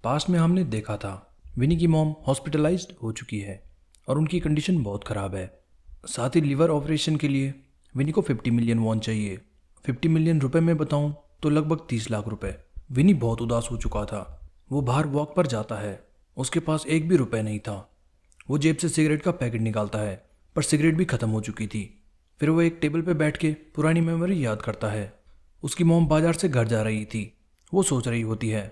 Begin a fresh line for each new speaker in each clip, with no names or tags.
Past में हमने देखा था विनी की मॉम हॉस्पिटलाइज्ड हो चुकी है और उनकी कंडीशन बहुत ख़राब है। साथ ही लिवर ऑपरेशन के लिए विनी को 50 मिलियन वॉन चाहिए। 50 मिलियन रुपए में बताऊं तो लगभग 30 लाख रुपए। विनी बहुत उदास हो चुका था। वो बाहर वॉक पर जाता है। उसके पास एक भी रुपए नहीं था। वो जेब से सिगरेट का पैकेट निकालता है पर सिगरेट भी ख़त्म हो चुकी थी। फिर वो एक टेबल पर बैठ के पुरानी मेमोरी याद करता है। उसकी मॉम बाजार से घर जा रही थी। वो सोच रही होती है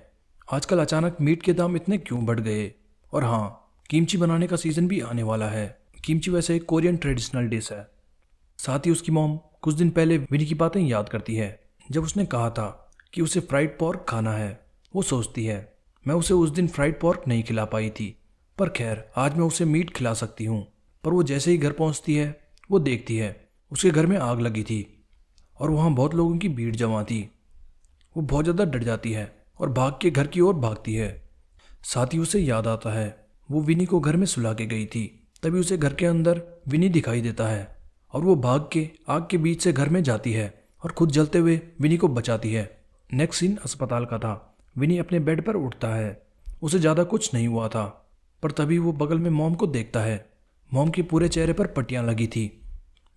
आजकल अचानक मीट के दाम इतने क्यों बढ़ गए। और हाँ, किमची बनाने का सीज़न भी आने वाला है। किमची वैसे एक कोरियन ट्रेडिशनल डिश है। साथ ही उसकी मॉम कुछ दिन पहले विनी की बातें याद करती है जब उसने कहा था कि उसे फ्राइड पोर्क खाना है। वो सोचती है मैं उसे उस दिन फ्राइड पोर्क नहीं खिला पाई थी, पर खैर आज मैं उसे मीट खिला सकती हूँ। पर वो जैसे ही घर पहुँचती है वो देखती है उसके घर में आग लगी थी और वहाँ बहुत लोगों की भीड़ जमा थी। वो बहुत ज़्यादा डर जाती है और भाग के घर की ओर भागती है। साथ ही उसे याद आता है वो विनी को घर में सुला के गई थी। तभी उसे घर के अंदर विनी दिखाई देता है और वो भाग के आग के बीच से घर में जाती है और खुद जलते हुए विनी को बचाती है। नेक्स्ट सीन अस्पताल का था। विनी अपने बेड पर उठता है। उसे ज़्यादा कुछ नहीं हुआ था, पर तभी वो बगल में मॉम को देखता है। मॉम के पूरे चेहरे पर पट्टियाँ लगी थी।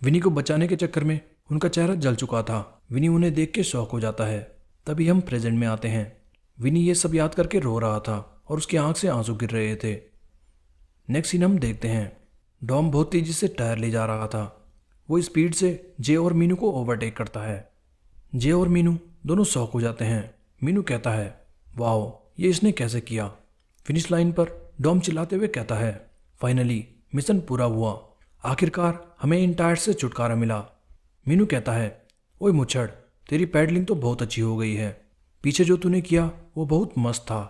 विनी को बचाने के चक्कर में उनका चेहरा जल चुका था। विनी उन्हें देख के शॉक हो जाता है। तभी हम प्रेजेंट में आते हैं। विनी ये सब याद करके रो रहा था और उसकी आंख से आंसू गिर रहे थे। नेक्स्ट सीन हम देखते हैं डॉम बहुत तेजी से टायर ले जा रहा था। वो स्पीड से जे और मीनू को ओवरटेक करता है। जे और मीनू दोनों शॉक हो जाते हैं। मीनू कहता है वाओ, ये इसने कैसे किया। फिनिश लाइन पर डॉम चिल्लाते हुए कहता है फाइनली मिशन पूरा हुआ, आखिरकार हमें इन टायर से छुटकारा मिला। मीनू कहता है ओए मुच्छड़, तेरी पैडलिंग तो बहुत अच्छी हो गई है। पीछे जो तूने किया वो बहुत मस्त था।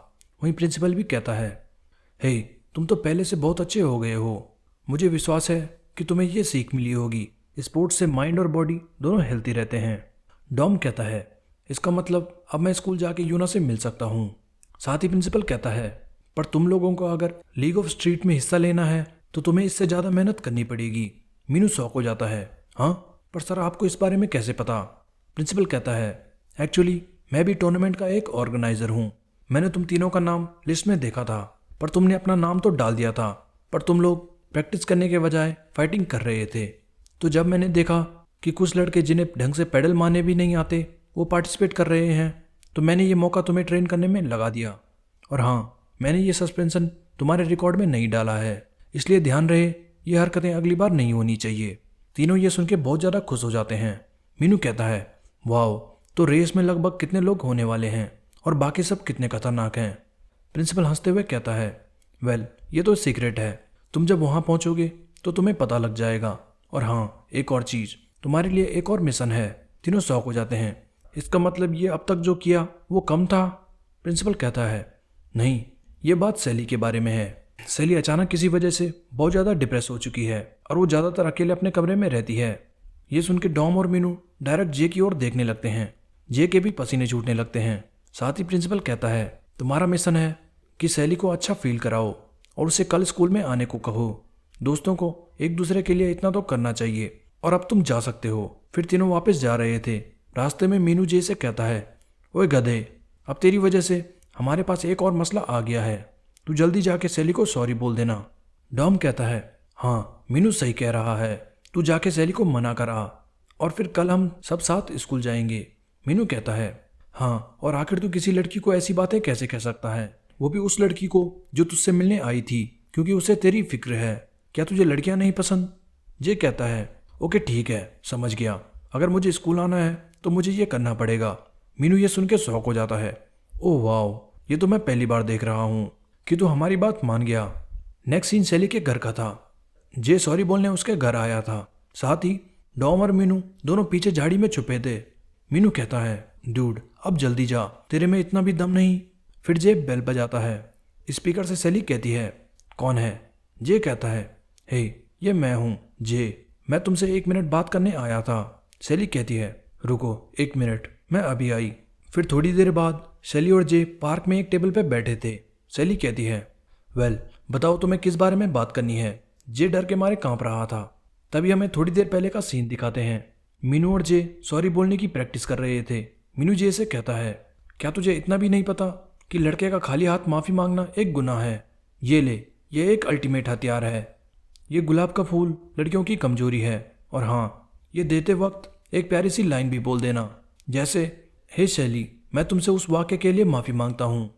वहीं प्रिंसिपल भी कहता है हे, तुम तो पहले से बहुत अच्छे हो गए हो। मुझे विश्वास है कि तुम्हें ये सीख मिली होगी, स्पोर्ट्स से माइंड और बॉडी दोनों हेल्थी रहते हैं। डॉम कहता है इसका मतलब अब मैं स्कूल जाके यूना से मिल सकता हूँ। साथ ही प्रिंसिपल कहता है पर तुम लोगों को अगर लीग ऑफ स्ट्रीट में हिस्सा लेना है तो तुम्हें इससे ज़्यादा मेहनत करनी पड़ेगी। मीनू शॉक हो जाता है हाँ, पर सर आपको इस बारे में कैसे पता। प्रिंसिपल कहता है एक्चुअली मैं भी टूर्नामेंट का एक ऑर्गेनाइजर हूँ। मैंने तुम तीनों का नाम लिस्ट में देखा था, पर तुमने अपना नाम तो डाल दिया था, पर तुम लोग प्रैक्टिस करने के बजाय फाइटिंग कर रहे थे। तो जब मैंने देखा कि कुछ लड़के जिन्हें ढंग से पेडल मारने भी नहीं आते वो पार्टिसिपेट कर रहे हैं, तो मैंने ये मौका तुम्हें ट्रेन करने में लगा दिया। और हाँ, मैंने ये सस्पेंशन तुम्हारे रिकॉर्ड में नहीं डाला है, इसलिए ध्यान रहे ये हरकतें अगली बार नहीं होनी चाहिए। तीनों ये सुन के बहुत ज़्यादा खुश हो जाते हैं। मीनू कहता है वाओ, तो रेस में लगभग कितने लोग होने वाले हैं और बाकी सब कितने खतरनाक हैं। प्रिंसिपल हंसते हुए कहता है वेल, ये तो सीक्रेट है, तुम जब वहाँ पहुँचोगे तो तुम्हें पता लग जाएगा। और हाँ, एक और चीज़, तुम्हारे लिए एक और मिशन है। तीनों शॉक हो जाते हैं। इसका मतलब ये अब तक जो किया वो कम था। प्रिंसिपल कहता है नहीं, ये बात सैली के बारे में है। सैली अचानक किसी वजह से बहुत ज़्यादा डिप्रेस हो चुकी है और वो ज़्यादातर अकेले अपने कमरे में रहती है। ये सुन के डॉम और मीनू डायरेक्ट जे की ओर देखने लगते हैं। जे के भी पसीने छूटने लगते हैं। साथ ही प्रिंसिपल कहता है तुम्हारा मिशन है कि सैली को अच्छा फील कराओ और उसे कल स्कूल में आने को कहो। दोस्तों को एक दूसरे के लिए इतना तो करना चाहिए और अब तुम जा सकते हो। फिर तीनों वापस जा रहे थे। रास्ते में मीनू जे से कहता है ओए गधे, अब तेरी वजह से हमारे पास एक और मसला आ गया है, तू जल्दी जाके सैली को सॉरी बोल देना। डॉम कहता है हाँ, मीनू सही कह रहा है, तू जाके सैली को मना कर आ और फिर कल हम सब साथ स्कूल जाएंगे। मीनू कहता है हाँ, और आखिर तू किसी लड़की को ऐसी बातें कैसे कह सकता है, वो भी उस लड़की को जो तुझसे मिलने आई थी, क्योंकि उसे तेरी फिक्र है। क्या तुझे लड़कियां नहीं पसंद। जे कहता है ओके ठीक है, समझ गया, अगर मुझे स्कूल आना है तो मुझे ये करना पड़ेगा। मीनू ये सुन के शॉक हो जाता है ओह वाओ, ये तो मैं पहली बार देख रहा हूँ कि तू हमारी बात मान गया। नेक्स्ट सीन सैली के घर का था। जे सॉरी बोलने उसके घर आया था। साथ ही डॉम और मीनू दोनों पीछे झाड़ी में छुपे थे। मीनू कहता है डूड, अब जल्दी जा, तेरे में इतना भी दम नहीं। फिर जे बेल बजाता है। स्पीकर से सैली कहती है कौन है। जे कहता है हे, ये मैं हूँ जे, मैं तुमसे 1 मिनट बात करने आया था। सैली कहती है रुको 1 मिनट, मैं अभी आई। फिर थोड़ी देर बाद सैली और जे पार्क में एक टेबल पर बैठे थे। सैली कहती है वेल, बताओ तुम्हें किस बारे में बात करनी है। जे डर के मारे कांप रहा था। तभी हमें थोड़ी देर पहले का सीन दिखाते हैं। मीनू और जे सॉरी बोलने की प्रैक्टिस कर रहे थे। मीनू जे से कहता है क्या तुझे इतना भी नहीं पता कि लड़के का खाली हाथ माफ़ी मांगना एक गुनाह है। ये ले, ये एक अल्टीमेट हथियार है। ये गुलाब का फूल लड़कियों की कमजोरी है। और हाँ, ये देते वक्त एक प्यारी सी लाइन भी बोल देना, जैसे हे शैली, मैं तुमसे उस वाक्य के लिए माफ़ी मांगता हूँ,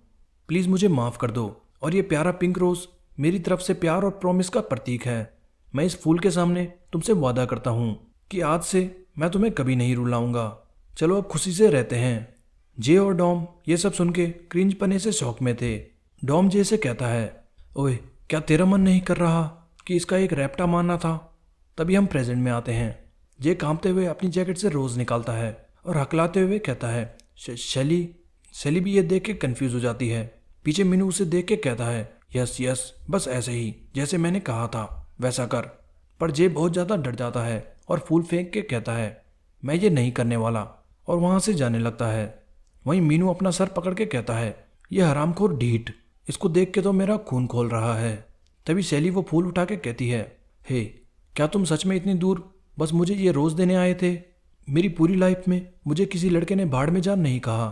प्लीज़ मुझे माफ़ कर दो। और ये प्यारा पिंक रोज़ मेरी तरफ से प्यार और प्रॉमिस का प्रतीक है। मैं इस फूल के सामने तुमसे वादा करता हूँ कि आज से मैं तुम्हें कभी नहीं रुलाऊंगा। चलो अब खुशी से रहते हैं। जे और डॉम ये सब सुन के क्रिंज पने से शौक में थे। डॉम जे से कहता है, ओए क्या तेरा मन नहीं कर रहा कि इसका एक रैप्टा मारना था? तभी हम प्रेजेंट में आते हैं। जे कांपते हुए अपनी जैकेट से रोज़ निकालता है और हकलाते हुए कहता है, शैली। शैली भी ये देख के कन्फ्यूज़ हो जाती है। पीछे मीनू उसे देख के कहता है, यस यस, बस ऐसे ही जैसे मैंने कहा था वैसा कर। पर जे बहुत ज़्यादा डर जाता है और फूल फेंक के कहता है, मैं ये नहीं करने वाला, और वहाँ से जाने लगता है। वहीं मीनू अपना सर पकड़ के कहता है, यह हरामखोर ढीठ, इसको देख के तो मेरा खून खोल रहा है। तभी शैली वो फूल उठा के कहती है, हे, क्या तुम सच में इतनी दूर बस मुझे ये रोज़ देने आए थे? मेरी पूरी लाइफ में मुझे किसी लड़के ने भाड़ में जा नहीं कहा।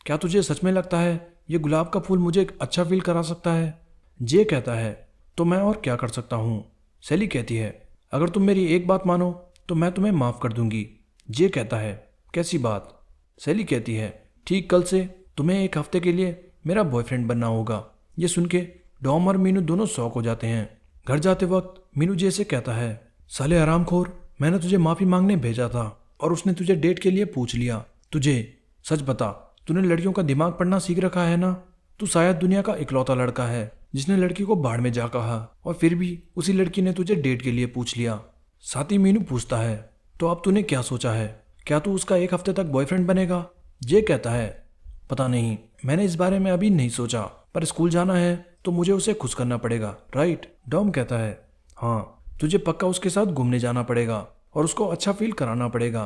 क्या तुझे सच में लगता है ये गुलाब का फूल मुझे अच्छा फील करा सकता है? जे कहता है, तो मैं और क्या कर सकता हूँ? शैली कहती है, अगर तुम मेरी एक बात मानो तो मैं तुम्हें माफ़ कर दूंगी। जे कहता है, कैसी बात? शैली कहती है, ठीक कल से तुम्हें एक हफ्ते के लिए मेरा बॉयफ्रेंड बनना होगा। ये सुन के डॉम और मीनू दोनों शौक हो जाते हैं। घर जाते वक्त मीनू जे से कहता है, साले हरामखोर, मैंने तुझे माफ़ी मांगने भेजा था और उसने तुझे डेट के लिए पूछ लिया। तुझे सच बता, तूने लड़कियों का दिमाग पढ़ना सीख रखा है ना? तू शायद दुनिया का इकलौता लड़का है जिसने लड़की को बाढ़ में जा कहा, और फिर भी उसी लड़की ने तुझे डेट के लिए पूछ लिया। साथ ही मीनू पूछता है, तो अब तूने क्या सोचा है? क्या तू उसका एक हफ्ते तक बॉयफ्रेंड बनेगा? जे कहता है, पता नहीं, मैंने इस बारे में अभी नहीं सोचा, पर स्कूल जाना है तो मुझे उसे खुश करना पड़ेगा, राइट? डॉम कहता है, हाँ, तुझे पक्का उसके साथ घूमने जाना पड़ेगा और उसको अच्छा फील कराना पड़ेगा।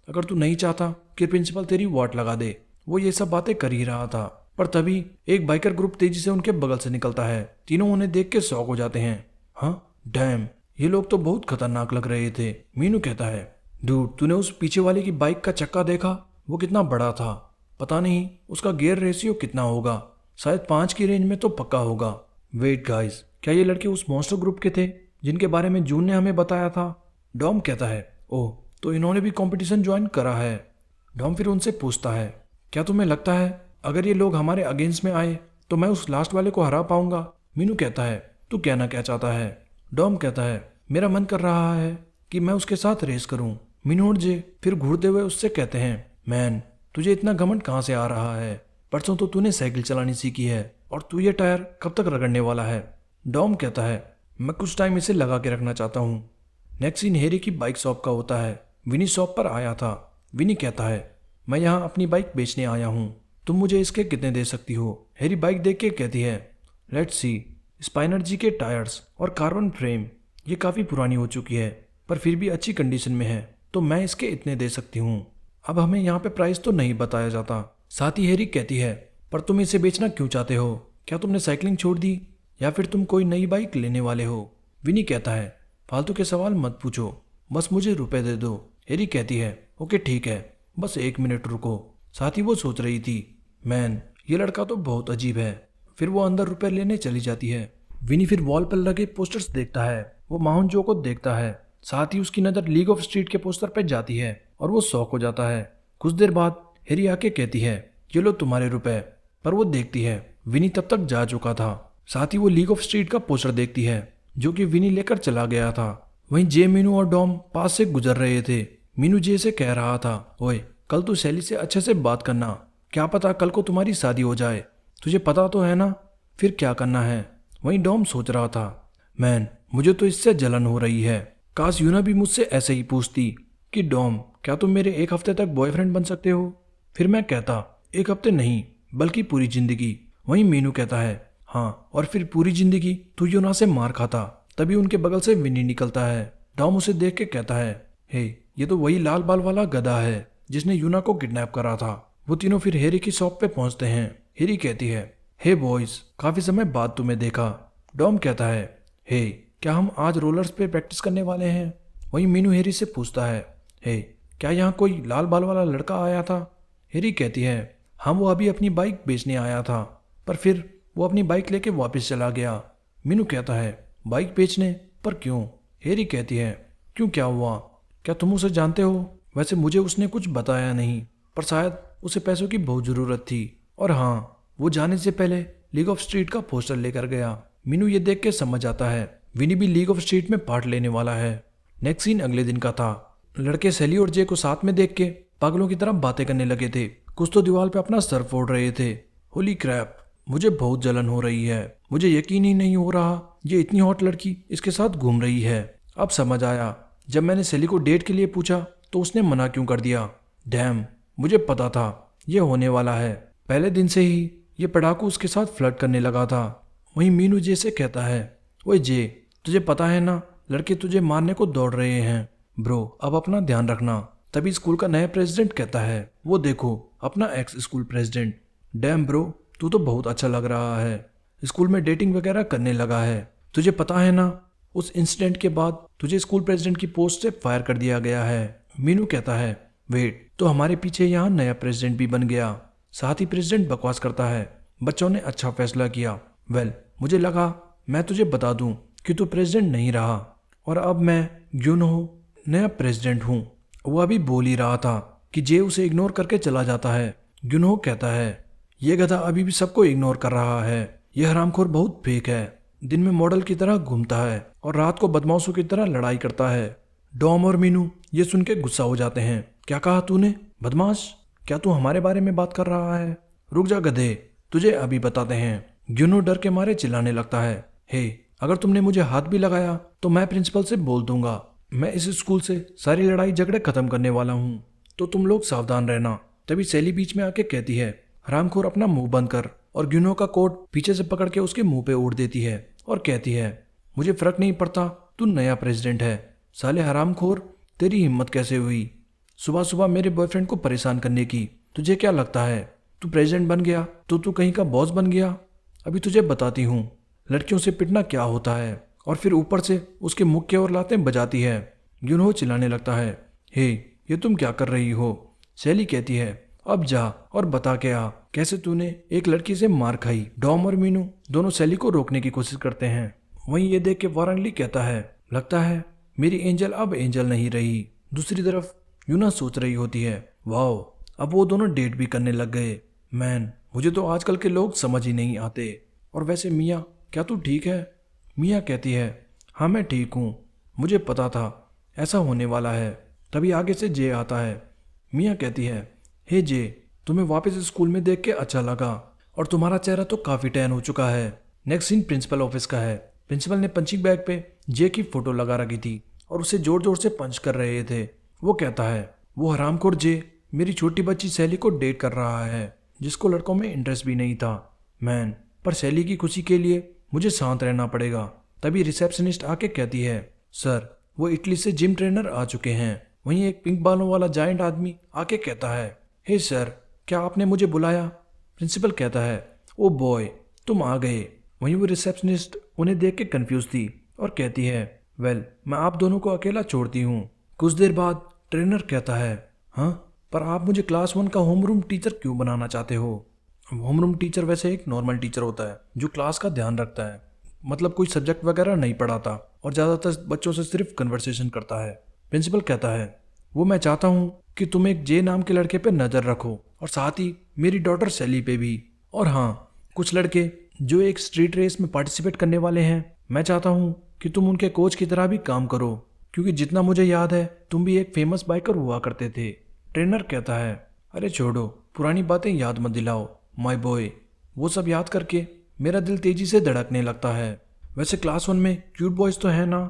अगर तू नहीं चाहता कि प्रिंसिपल तेरी वाट लगा दे। वो ये सब बातें कर ही रहा था, पर तभी एक बाइकर ग्रुप तेजी से उनके बगल से निकलता है। तीनों उन्हें देख के शॉक हो जाते हैं। हाँ, डैम, ये लोग तो बहुत खतरनाक लग रहे थे। मीनू कहता है, डूड, तूने उस पीछे वाले की बाइक का चक्का देखा? वो कितना बड़ा था, पता नहीं उसका गियर रेशियो कितना होगा, शायद 5 की रेंज में तो पक्का होगा। वेट गाइस, क्या ये लड़के उस मॉन्स्टर ग्रुप के थे जिनके बारे में जून ने हमें बताया था? डॉम कहता है, ओह, तो इन्होंने भी कंपटीशन ज्वाइन करा है। डॉम फिर उनसे पूछता है, क्या तुम्हें लगता है अगर ये लोग हमारे अगेंस्ट में आए तो मैं उस लास्ट वाले को हरा पाऊंगा? मीनू कहता है, तू कहना क्या चाहता है? डॉम कहता है, मेरा मन कर रहा है कि मैं उसके साथ रेस करूं। मीनू और जे फिर घूरते हुए उससे कहते हैं, मैन, तुझे इतना घमंड कहाँ से आ रहा है? परसों तो तूने साइकिल चलानी सीखी है और तू ये टायर कब तक रगड़ने वाला है? डॉम कहता है, मैं कुछ टाइम इसे लगा के रखना चाहता हूँ। नेक्स्ट सीन हेरी की बाइक शॉप का होता है। विनी शॉप पर आया था। विनी कहता है, मैं यहाँ अपनी बाइक बेचने आया हूँ, तुम मुझे इसके कितने दे सकती हो? हेरी बाइक देख के कहती है, लेट्स सी, स्पाइनर जी के टायर्स और कार्बन फ्रेम, ये काफ़ी पुरानी हो चुकी है पर फिर भी अच्छी कंडीशन में है, तो मैं इसके इतने दे सकती हूँ। अब हमें यहाँ पे प्राइस तो नहीं बताया जाता। साथ ही हेरी कहती है, पर तुम इसे बेचना क्यों चाहते हो? क्या तुमने साइकिलिंग छोड़ दी या फिर तुम कोई नई बाइक लेने वाले हो? विनी कहता है, फालतू के सवाल मत पूछो, बस मुझे रुपए दे दो। हेरी कहती है, ओके ठीक है, बस 1 मिनट रुको। साथ ही वो सोच रही थी, मैन, ये लड़का तो बहुत अजीब है। फिर वो अंदर रुपए लेने चली जाती है। विनी फिर वॉल पर लगे पोस्टर्स देखता है। वो माउंट जो को देखता है। साथ ही उसकी नज़र लीग ऑफ स्ट्रीट के पोस्टर पर जाती है और वो शॉक हो जाता है। कुछ देर बाद हेरी आके कहती है, ये लो तुम्हारे रुपए। पर वो देखती है विनी तब तक जा चुका था। साथ ही वो लीग ऑफ स्ट्रीट का पोस्टर देखती है जो कि विनी लेकर चला गया था। वहीं जे, मीनू और डॉम पास से गुजर रहे थे। मीनू जे से कह रहा था, ओए, कल तू शैली से अच्छे से बात करना, क्या पता कल को तुम्हारी शादी हो जाए, तुझे पता तो है ना फिर क्या करना है। वहीं डॉम सोच रहा था, मैन, मुझे तो इससे जलन हो रही है, काश यूना भी मुझसे ऐसे ही पूछती कि डॉम, क्या तुम मेरे 1 हफ्ते तक बॉयफ्रेंड बन सकते हो? फिर मैं कहता, 1 हफ्ते नहीं बल्कि पूरी जिंदगी। वहीं मीनू कहता है, हाँ, और फिर पूरी जिंदगी तू यूना से मार खाता। तभी उनके बगल से विनी निकलता है। डॉम उसे देख के कहता है, हे, ये तो वही लाल बाल वाला गधा है जिसने यूना को किडनैप करा था। वो तीनों फिर हेरी की शॉप पे पहुंचते हैं। हेरी कहती है, हे बॉयज, काफी समय बाद तुम्हें देखा। डॉम कहता है, हे, क्या हम आज रोलर्स पे प्रैक्टिस करने वाले हैं? वहीं मीनू हेरी से पूछता है, हे, क्या यहाँ कोई लाल बाल वाला लड़का आया था? हेरी कहती है, हाँ, वो अभी अपनी बाइक बेचने आया था। पर फिर वो अपनी बाइक लेके वापस चला गया। मीनू कहता है, बाइक बेचने? पर क्यों? हेरी कहती है, क्यों, क्या हुआ? क्या तुम उसे जानते हो? वैसे मुझे उसने कुछ बताया नहीं, पर शायद उसे पैसों की बहुत ज़रूरत थी। और हाँ, वो जाने से पहले लीग ऑफ स्ट्रीट का पोस्टर लेकर गया। मीनू ये देख के समझ आता है विनी भी लीग ऑफ स्ट्रीट में पार्ट लेने वाला है। नेक्स्ट सीन अगले दिन का था। लड़के सैली और जे को साथ में देख के पागलों की तरह बातें करने लगे थे। कुछ तो दीवार पे अपना सर फोड़ रहे थे। होली क्रैप, मुझे बहुत जलन हो रही है। मुझे यकीन ही नहीं हो रहा ये इतनी हॉट लड़की इसके साथ घूम रही है। अब समझ आया, जब मैंने सैली को डेट के लिए पूछा तो उसने मना क्यों कर दिया। डैम, मुझे पता था ये होने वाला है। पहले दिन से ही ये पढ़ाकू उसके साथ फ्लर्ट करने लगा था। वहीं मीनू जे से कहता है, ओए जे, तुझे पता है ना लड़के तुझे मारने को दौड़ रहे हैं। ब्रो, अब अपना ध्यान रखना। तभी स्कूल का नया प्रेसिडेंट कहता है, वो देखो अपना x school president. Damn bro, तू तो बहुत अच्छा लग रहा है। स्कूल में डेटिंग वगैरह करने लगा है। तुझे पता है ना उस इंसिडेंट के बाद तुझे स्कूल प्रेसिडेंट की पोस्ट से फायर कर दिया गया है। मीनू कहता है, वेट, तो हमारे पीछे यहाँ नया प्रेसिडेंट भी बन गया। साथ ही प्रेसिडेंट बकवास करता है, बच्चों ने अच्छा फैसला किया। वेल, मुझे लगा मैं तुझे बता दूं कि तू प्रेसिडेंट नहीं रहा और अब मैं यूनहो नया प्रेसिडेंट हूँ। वो अभी बोल ही रहा था कि जे उसे इग्नोर करके चला जाता है। यूनहो कहता है, ये गधा अभी भी सबको इग्नोर कर रहा है। यह हरामखोर बहुत फेक है। दिन में मॉडल की तरह घूमता है और रात को बदमाशों की तरह लड़ाई करता है। डॉम और मीनू ये सुन के गुस्सा हो जाते हैं। क्या कहा तूने? बदमाश? क्या तू हमारे बारे में बात कर रहा है? रुक जा गधे, तुझे अभी बताते हैं। यूनो डर के मारे चिल्लाने लगता है, हे, अगर तुमने मुझे हाथ भी लगाया तो मैं प्रिंसिपल से बोल दूंगा। मैं इस स्कूल से सारी लड़ाई झगड़े खत्म करने वाला हूँ, तो तुम लोग सावधान रहना। तभी सैली बीच में आके कहती है, हरामखोर अपना मुंह बंद कर, और यूनो का कोट पीछे से पकड़ के उसके मुंह पे ओढ़ देती है और कहती है, मुझे फर्क नहीं पड़ता तू नया प्रेसिडेंट है। साले हरामखोर, तेरी हिम्मत कैसे हुई सुबह सुबह मेरे बॉयफ्रेंड को परेशान करने की? तुझे क्या लगता है तू प्रेसिडेंट बन गया तो तू कहीं का बॉस बन गया? अभी तुझे बताती हूँ लड़कियों से पिटना क्या होता है। और फिर ऊपर से उसके मुख की ओर लातें बजाती है। यूनो चिल्लाने लगता है, हे, ये तुम क्या कर रही हो? सैली कहती है, अब जा और बता के आ कैसे तूने एक लड़की से मार खाई। डॉम और मीनू दोनों सैली को रोकने की कोशिश करते हैं। वहीं ये देख के वारंगली कहता है, लगता है मेरी एंजल अब एंजल नहीं रही। दूसरी तरफ यूना सोच रही होती है, वाओ, अब वो दोनों डेट भी करने लग गए। मैन, मुझे तो आजकल के लोग समझ ही नहीं आते। और वैसे मिया, क्या तू ठीक है? मिया कहती है, हाँ मैं ठीक हूँ, मुझे पता था ऐसा होने वाला है। तभी आगे से जे आता है। मिया कहती है, हे जे, तुम्हें वापस स्कूल में देख के अच्छा लगा और तुम्हारा चेहरा तो काफी टैन हो चुका है। नेक्स्ट सीन प्रिंसिपल ऑफिस का है। प्रिंसिपल ने पंचिंग बैग पे जे की फोटो लगा रखी थी और उसे जोर जोर से पंच कर रहे थे। वो कहता है, वो हरामखोर जे मेरी छोटी बच्ची सैली को डेट कर रहा है, जिसको लड़कों में इंटरेस्ट भी नहीं था। मैन, पर सैली की खुशी के लिए मुझे शांत रहना पड़ेगा। तभी रिसेप्शनिस्ट आके कहती है, सर, वो इटली से जिम ट्रेनर आ चुके हैं। वहीं एक पिंक बालों वाला जायंट आदमी आके कहता है, हे सर, क्या आपने मुझे बुलाया? प्रिंसिपल कहता है, ओ बॉय, तुम आ गए। वहीं वो रिसेप्शनिस्ट उन्हें देख के कंफ्यूज थी और कहती है, वेल, मैं आप दोनों को अकेला छोड़ती हूँ। कुछ देर बाद ट्रेनर कहता है, हाँ, पर आप मुझे क्लास 1 का होमरूम टीचर क्यों बनाना चाहते हो? होमरूम टीचर वैसे एक नॉर्मल टीचर होता है जो क्लास का ध्यान रखता है, मतलब कोई सब्जेक्ट वगैरह नहीं पढ़ाता और ज़्यादातर बच्चों से सिर्फ कन्वर्सेशन करता है। प्रिंसिपल कहता है, वो मैं चाहता हूँ कि तुम एक जे नाम के लड़के पे नज़र रखो और साथ ही मेरी डॉटर सैली पे भी। और हाँ, कुछ लड़के जो एक स्ट्रीट रेस में पार्टिसिपेट करने वाले हैं, मैं चाहता हूँ कि तुम उनके कोच की तरह भी काम करो, क्योंकि जितना मुझे याद है तुम भी एक फेमस बाइकर हुआ करते थे। ट्रेनर कहता है, अरे छोड़ो, पुरानी बातें याद मत दिलाओ माय बॉय। वो सब याद करके मेरा दिल तेजी से धड़कने लगता है। वैसे क्लास 1 में क्यूट बॉयज़ तो है ना,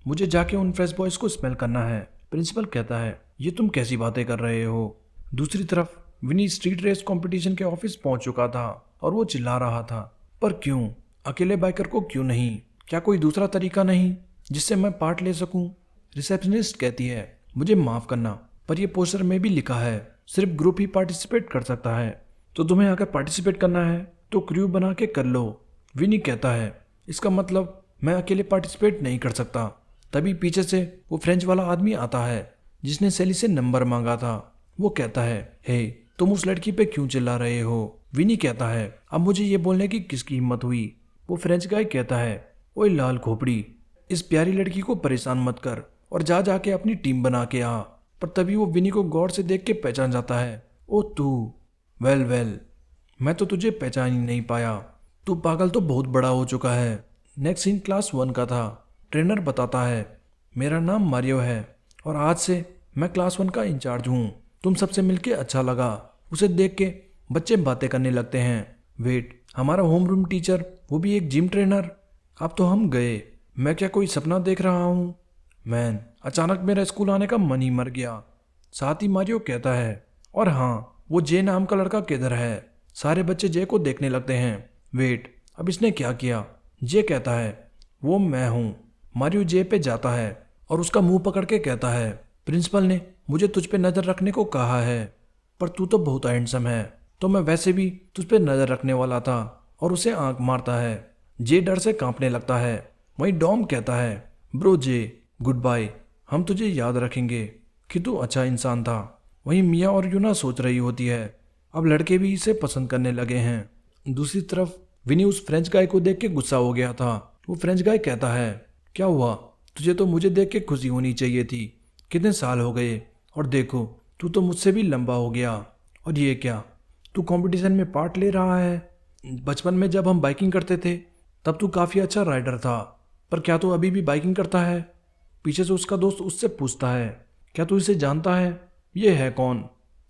मुझे जाके उन फ्रेश बॉयज़ को स्मेल करना है। प्रिंसिपल कहता है, ये तुम कैसी बातें कर रहे हो? दूसरी तरफ विनी स्ट्रीट रेस कंपटीशन के ऑफिस पहुंच चुका था और वो चिल्ला रहा था, पर क्यों? अकेले बाइकर को क्यों नहीं? क्या कोई दूसरा तरीका नहीं जिससे मैं पार्ट ले सकूं? रिसेप्शनिस्ट कहती है, मुझे माफ करना, पर यह पोस्टर में भी लिखा है सिर्फ ग्रुप ही पार्टिसिपेट कर सकता है, तो तुम्हें अगर पार्टिसिपेट करना है तो क्रू बना के कर लो। विनी कहता है, इसका मतलब मैं अकेले पार्टिसिपेट नहीं कर सकता। तभी पीछे से वो फ्रेंच वाला आदमी आता है जिसने सैली से नंबर मांगा था। वो कहता है, हे, तुम उस लड़की पे क्यों चिल्ला रहे हो? विनी कहता है, अब मुझे ये बोलने की किसकी हिम्मत हुई। वो फ्रेंच गाय कहता है, ओए लाल खोपड़ी, इस प्यारी लड़की को परेशान मत कर और जा जाके अपनी टीम बना के आ। पर तभी वो विनी को गौर से देख के पहचान जाता है। ओ तू, वेल वेल, मैं तो तुझे पहचान ही नहीं पाया। तू पागल तो बहुत बड़ा हो चुका है। नेक्स्ट सीन क्लास 1 का था। ट्रेनर बताता है, मेरा नाम मारियो है और आज से मैं क्लास 1 का इंचार्ज हूँ। तुम सबसे मिलके अच्छा लगा। उसे देख के बच्चे बातें करने लगते हैं। वेट, हमारा होम रूम टीचर, वो भी एक जिम ट्रेनर। अब तो हम गए। मैं क्या कोई सपना देख रहा हूँ? मैन, अचानक मेरा स्कूल आने का मन ही मर गया। साथ ही मारियो कहता है, और हाँ, वो जे नाम का लड़का किधर है? सारे बच्चे जे को देखने लगते हैं। वेट, अब इसने क्या किया? जे कहता है, वो मैं हूँ। मारियो जे पे जाता है और उसका मुंह पकड़ के कहता है, प्रिंसिपल ने मुझे तुझ पे नजर रखने को कहा है, पर तू तो बहुत हैंडसम है, तो मैं वैसे भी तुझ पे नजर रखने वाला था। और उसे आंख मारता है। जे डर से कांपने लगता है। वहीं डॉम कहता है, ब्रो जे, गुड बाय, हम तुझे याद रखेंगे कि तू अच्छा इंसान था। वहीं मिया और यूना सोच रही होती है, अब लड़के भी इसे पसंद करने लगे हैं। दूसरी तरफ विनी उस फ्रेंच गाय को देख के गुस्सा हो गया था। वो फ्रेंच गाय कहता है, क्या हुआ? तुझे तो मुझे देख के खुशी होनी चाहिए थी। कितने साल हो गए और देखो, तू तो मुझसे भी लंबा हो गया। और ये क्या, तू कंपटीशन में पार्ट ले रहा है? बचपन में जब हम बाइकिंग करते थे तब तू काफ़ी अच्छा राइडर था, पर क्या तू अभी भी बाइकिंग करता है? पीछे से उसका दोस्त उससे पूछता है, क्या तू इसे जानता है? ये है कौन?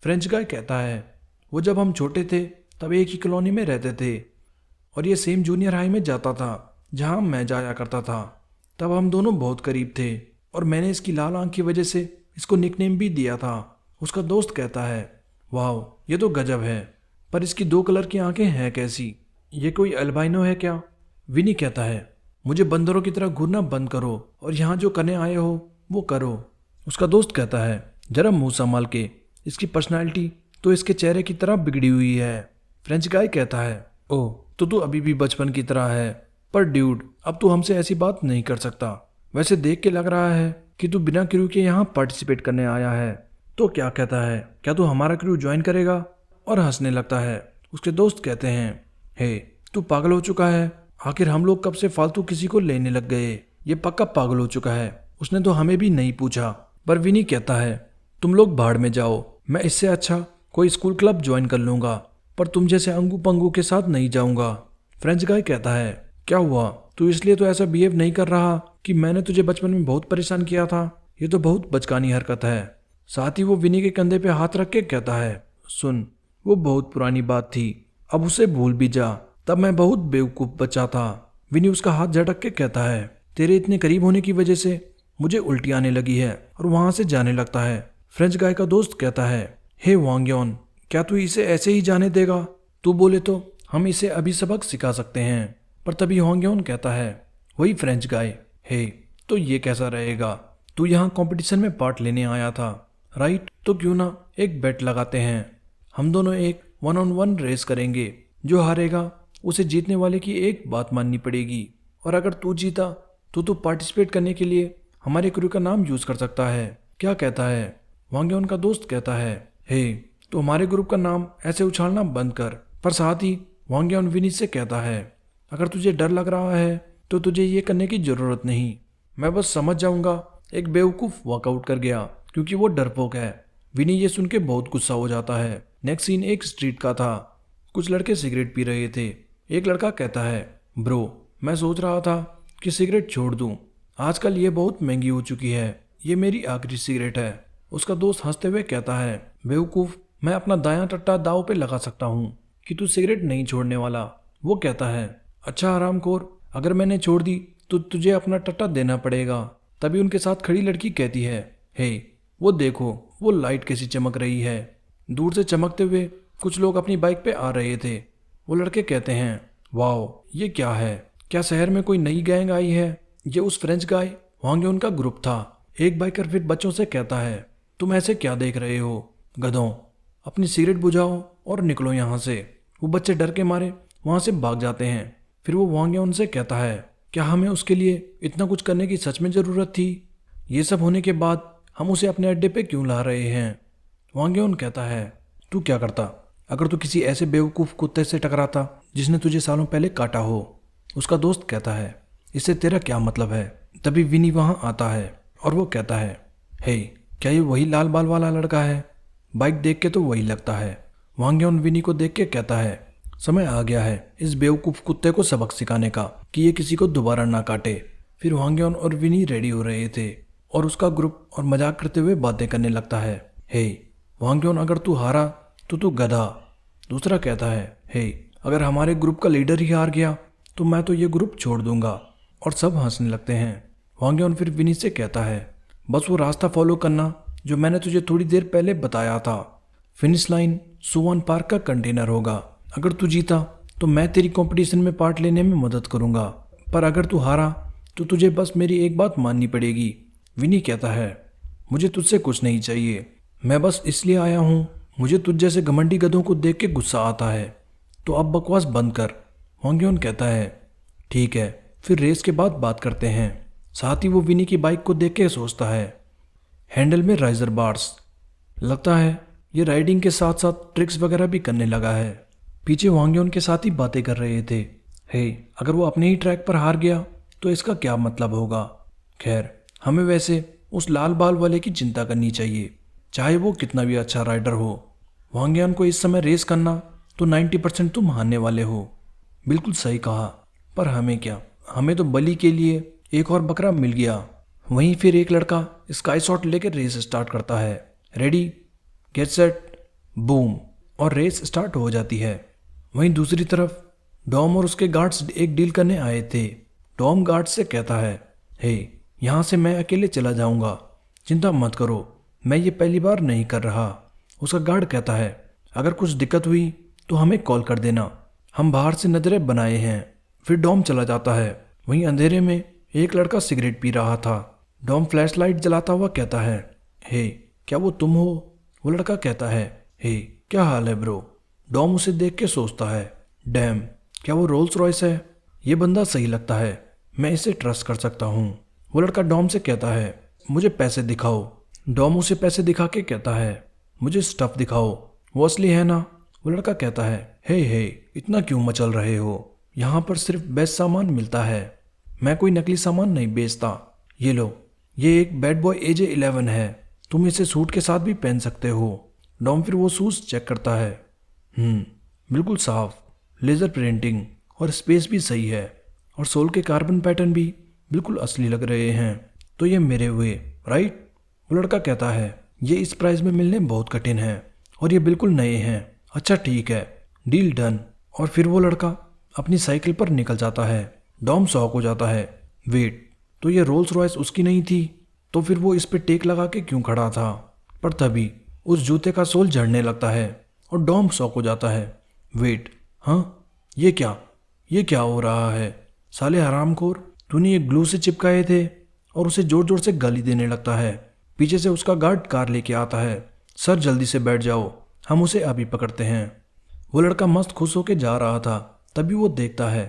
फ्रेंच गाय कहता है, वो जब हम छोटे थे तब एक ही कॉलोनी में रहते थे और ये सेम जूनियर हाई में जाता था जहाँ मैं जाया करता था। तब हम दोनों बहुत करीब थे और मैंने इसकी लाल आंख की वजह से इसको निकनेम भी दिया था। उसका दोस्त कहता है, वाह, ये तो गजब है, पर इसकी 2 कलर की आंखें हैं कैसी? ये कोई अल्बाइनो है क्या? विनी कहता है, मुझे बंदरों की तरह घूरना बंद करो और यहाँ जो करने आए हो वो करो। उसका दोस्त कहता है, जरा मुंह संभाल के, इसकी पर्सनालिटी तो इसके चेहरे की तरह बिगड़ी हुई है। फ्रेंच गाय कहता है, ओह, तो तू अभी भी बचपन की तरह है, पर ड्यूड, अब तू हमसे ऐसी बात नहीं कर सकता। वैसे देख के लग रहा है कि तू बिना क्रू के यहाँ पार्टिसिपेट करने आया है। तो क्या कहता है, क्या तू हमारा क्रू ज्वाइन करेगा? और हंसने लगता है। उसके दोस्त कहते हैं, हे, तू पागल हो चुका है? आखिर हम लोग कब से फालतू किसी को लेने लग गए? ये पक्का पागल हो चुका है, उसने तो हमें भी नहीं पूछा। पर विनी कहता है, तुम लोग भाड़ में जाओ, मैं इससे अच्छा कोई स्कूल क्लब ज्वाइन कर लूंगा, पर तुम जैसे अंगू पंगू के साथ नहीं जाऊंगा। फ्रेंच गाय कहता है, क्या हुआ? तू इसलिए तो ऐसा बिहेव नहीं कर रहा कि मैंने तुझे बचपन में बहुत परेशान किया था? ये तो बहुत बचकानी हरकत है। साथ ही वो विनी के कंधे पे हाथ रख के कहता है, सुन, वो बहुत पुरानी बात थी, अब उसे भूल भी जा। तब मैं बहुत बेवकूफ बच्चा था। विनी उसका हाथ झटक के कहता है, तेरे इतने करीब होने की वजह से मुझे उल्टी आने लगी है, और वहां से जाने लगता है। फ्रेंच गाय का दोस्त कहता है, हे वांग्योन, क्या तू इसे ऐसे ही जाने देगा? तू बोले तो हम इसे अभी सबक सिखा सकते हैं। पर तभी वांग्योन कहता है, वही फ्रेंच गाय, हे, तो ये कैसा रहेगा? तू यहाँ कंपटीशन में पार्ट लेने आया था, राइट? तो क्यों ना एक बेट लगाते हैं, हम दोनों एक 1-on-1 रेस करेंगे। जो हारेगा उसे जीतने वाले की एक बात माननी पड़ेगी, और अगर तू जीता तो तू पार्टिसिपेट करने के लिए हमारे क्रू का नाम यूज कर सकता है। क्या कहता है? वांग्योन का दोस्त कहता है, हे, तो हमारे ग्रुप का नाम ऐसे उछालना बंद कर। पर साथ ही वांग्योन विनी से कहता है, अगर तुझे डर लग रहा है तो तुझे ये करने की जरूरत नहीं, मैं बस समझ जाऊंगा एक बेवकूफ वॉकआउट कर गया क्योंकि वो डरपोक है। विनी ये सुन के बहुत गुस्सा हो जाता है। नेक्स्ट सीन एक स्ट्रीट का था। कुछ लड़के सिगरेट पी रहे थे। एक लड़का कहता है, ब्रो, मैं सोच रहा था कि सिगरेट छोड़ दूं, आजकल ये बहुत महंगी हो चुकी है, ये मेरी आखिरी सिगरेट है। उसका दोस्त हंसते हुए कहता है, बेवकूफ, मैं अपना दायां टट्टा दाव पे लगा सकता हूँ कि तू सिगरेट नहीं छोड़ने वाला। वो कहता है, अच्छा हरामखोर, अगर मैंने छोड़ दी तो तुझे अपना टट्टा देना पड़ेगा। तभी उनके साथ खड़ी लड़की कहती है, हे, वो देखो, वो लाइट कैसी चमक रही है। दूर से चमकते हुए कुछ लोग अपनी बाइक पे आ रहे थे। वो लड़के कहते हैं, वाओ, ये क्या है? क्या शहर में कोई नई गैंग आई है? ये उस फ्रेंच गाय वांग्योन का ग्रुप था। एक बाइकर फिर बच्चों से कहता है, तुम ऐसे क्या देख रहे हो गधों, अपनी सिगरेट बुझाओ और निकलो यहाँ से। वो बच्चे डर के मारे वहाँ से भाग जाते हैं। फिर वो वांग्योन से कहता है, क्या हमें उसके लिए इतना कुछ करने की सच में ज़रूरत थी? ये सब होने के बाद हम उसे अपने अड्डे पे क्यों ला रहे हैं? वांग्योन कहता है, तू क्या करता अगर तू किसी ऐसे बेवकूफ़ कुत्ते से टकराता जिसने तुझे सालों पहले काटा हो। उसका दोस्त कहता है, इससे तेरा क्या मतलब है। तभी विनी वहाँ आता है और वो कहता है, हे, क्या ये वही लाल बाल वाला लड़का है? बाइक देख के तो वही लगता है। वांग यन विनी को देख के कहता है, समय आ गया है इस बेवकूफ़ कुत्ते को सबक सिखाने का कि ये किसी को दोबारा ना काटे। फिर वांग यन और विनी रेडी हो रहे थे और उसका ग्रुप और मजाक करते हुए बातें करने लगता है। हे वांग यन, अगर तू हारा तो तू गधा। दूसरा कहता है, हे, अगर हमारे ग्रुप का लीडर ही हार गया तो मैं तो ये ग्रुप छोड़ दूंगा। और सब हंसने लगते हैं। वांग यन फिर विनी से कहता है, बस वो रास्ता फॉलो करना जो मैंने तुझे थोड़ी देर पहले बताया था। फिनिश लाइन सुवन पार्क का कंटेनर होगा। अगर तू जीता तो मैं तेरी कंपटीशन में पार्ट लेने में मदद करूंगा, पर अगर तू हारा तो तुझे बस मेरी एक बात माननी पड़ेगी। विनी कहता है, मुझे तुझसे कुछ नहीं चाहिए, मैं बस इसलिए आया हूँ, मुझे तुझ जैसे घमंडी गधों को देख के गुस्सा आता है। तो अब बकवास बंद कर। वांग यन कहता है, ठीक है। फिर रेस के बाद बात करते हैं। साथ ही वो विनी की बाइक को देख के सोचता है, हैंडल में राइजर बार्स, लगता है ये राइडिंग के साथ साथ ट्रिक्स वगैरह भी करने लगा है। पीछे वांग यन के साथ ही बातें कर रहे थे। हे, अगर वो अपने ही ट्रैक पर हार गया तो इसका क्या मतलब होगा। खैर, हमें वैसे उस लाल बाल वाले की चिंता करनी चाहिए, चाहे वो कितना भी अच्छा राइडर हो। वांग यन को इस समय रेस करना तो 90% तुम हारने वाले हो। बिल्कुल सही कहा, पर हमें क्या, हमें तो बलि के लिए एक और बकरा मिल गया। वहीं फिर एक लड़का स्काई शॉट लेकर रेस स्टार्ट करता है। रेडी, गेट सेट, बूम, और रेस स्टार्ट हो जाती है। वहीं दूसरी तरफ डॉम और उसके गार्ड्स एक डील करने आए थे। डॉम गार्ड से कहता है, हे, यहाँ से मैं अकेले चला जाऊंगा, चिंता मत करो, मैं ये पहली बार नहीं कर रहा। उसका गार्ड कहता है, अगर कुछ दिक्कत हुई तो हमें कॉल कर देना, हम बाहर से नजरें बनाए हैं। फिर डॉम चला जाता है। वहीं अंधेरे में एक लड़का सिगरेट पी रहा था। डॉम फ्लैश लाइट जलाता हुआ कहता है, हे, क्या वो तुम हो? वो लड़का कहता है, हे, क्या हाल है ब्रो? डॉम उसे देख के सोचता है, डैम, क्या वो रोल्स रॉयस है? ये बंदा सही लगता है, मैं इसे ट्रस्ट कर सकता हूँ। वो लड़का डॉम से कहता है, मुझे पैसे दिखाओ। डॉम उसे पैसे दिखा के कहता है, मुझे स्टफ दिखाओ, वो असली है ना? वो लड़का कहता है, हे, इतना क्यों मचल रहे हो? यहाँ पर सिर्फ बेस्ट सामान मिलता है, मैं कोई नकली सामान नहीं बेचता। ये लो, ये एक बैड बॉय AJ-11 है, तुम इसे सूट के साथ भी पहन सकते हो। डॉम फिर वो शूज चेक करता है। बिल्कुल साफ, लेजर प्रिंटिंग और स्पेस भी सही है, और सोल के कार्बन पैटर्न भी बिल्कुल असली लग रहे हैं। तो ये मेरे हुए, राइट? वो लड़का कहता है, ये इस प्राइस में मिलने बहुत कठिन है और ये बिल्कुल नए हैं। अच्छा ठीक है, डील डन। और फिर वो लड़का अपनी साइकिल पर निकल जाता है। डॉम शॉक हो जाता है, वेट, तो ये रोल्स रॉयस उसकी नहीं थी? तो फिर वो इस पे टेक लगा के क्यों खड़ा था? पर तभी उस जूते का सोल झड़ने लगता है और डॉम शॉक हो जाता है, वेट, हाँ, ये क्या हो रहा है? साले हरामखोर, तूने ये ग्लू से चिपकाए थे। और उसे जोर जोर से गाली देने लगता है। पीछे से उसका गार्ड कार लेके आता है। सर जल्दी से बैठ जाओ, हम उसे अभी पकड़ते हैं। वो लड़का मस्त खुश होके जा रहा था, तभी वो देखता है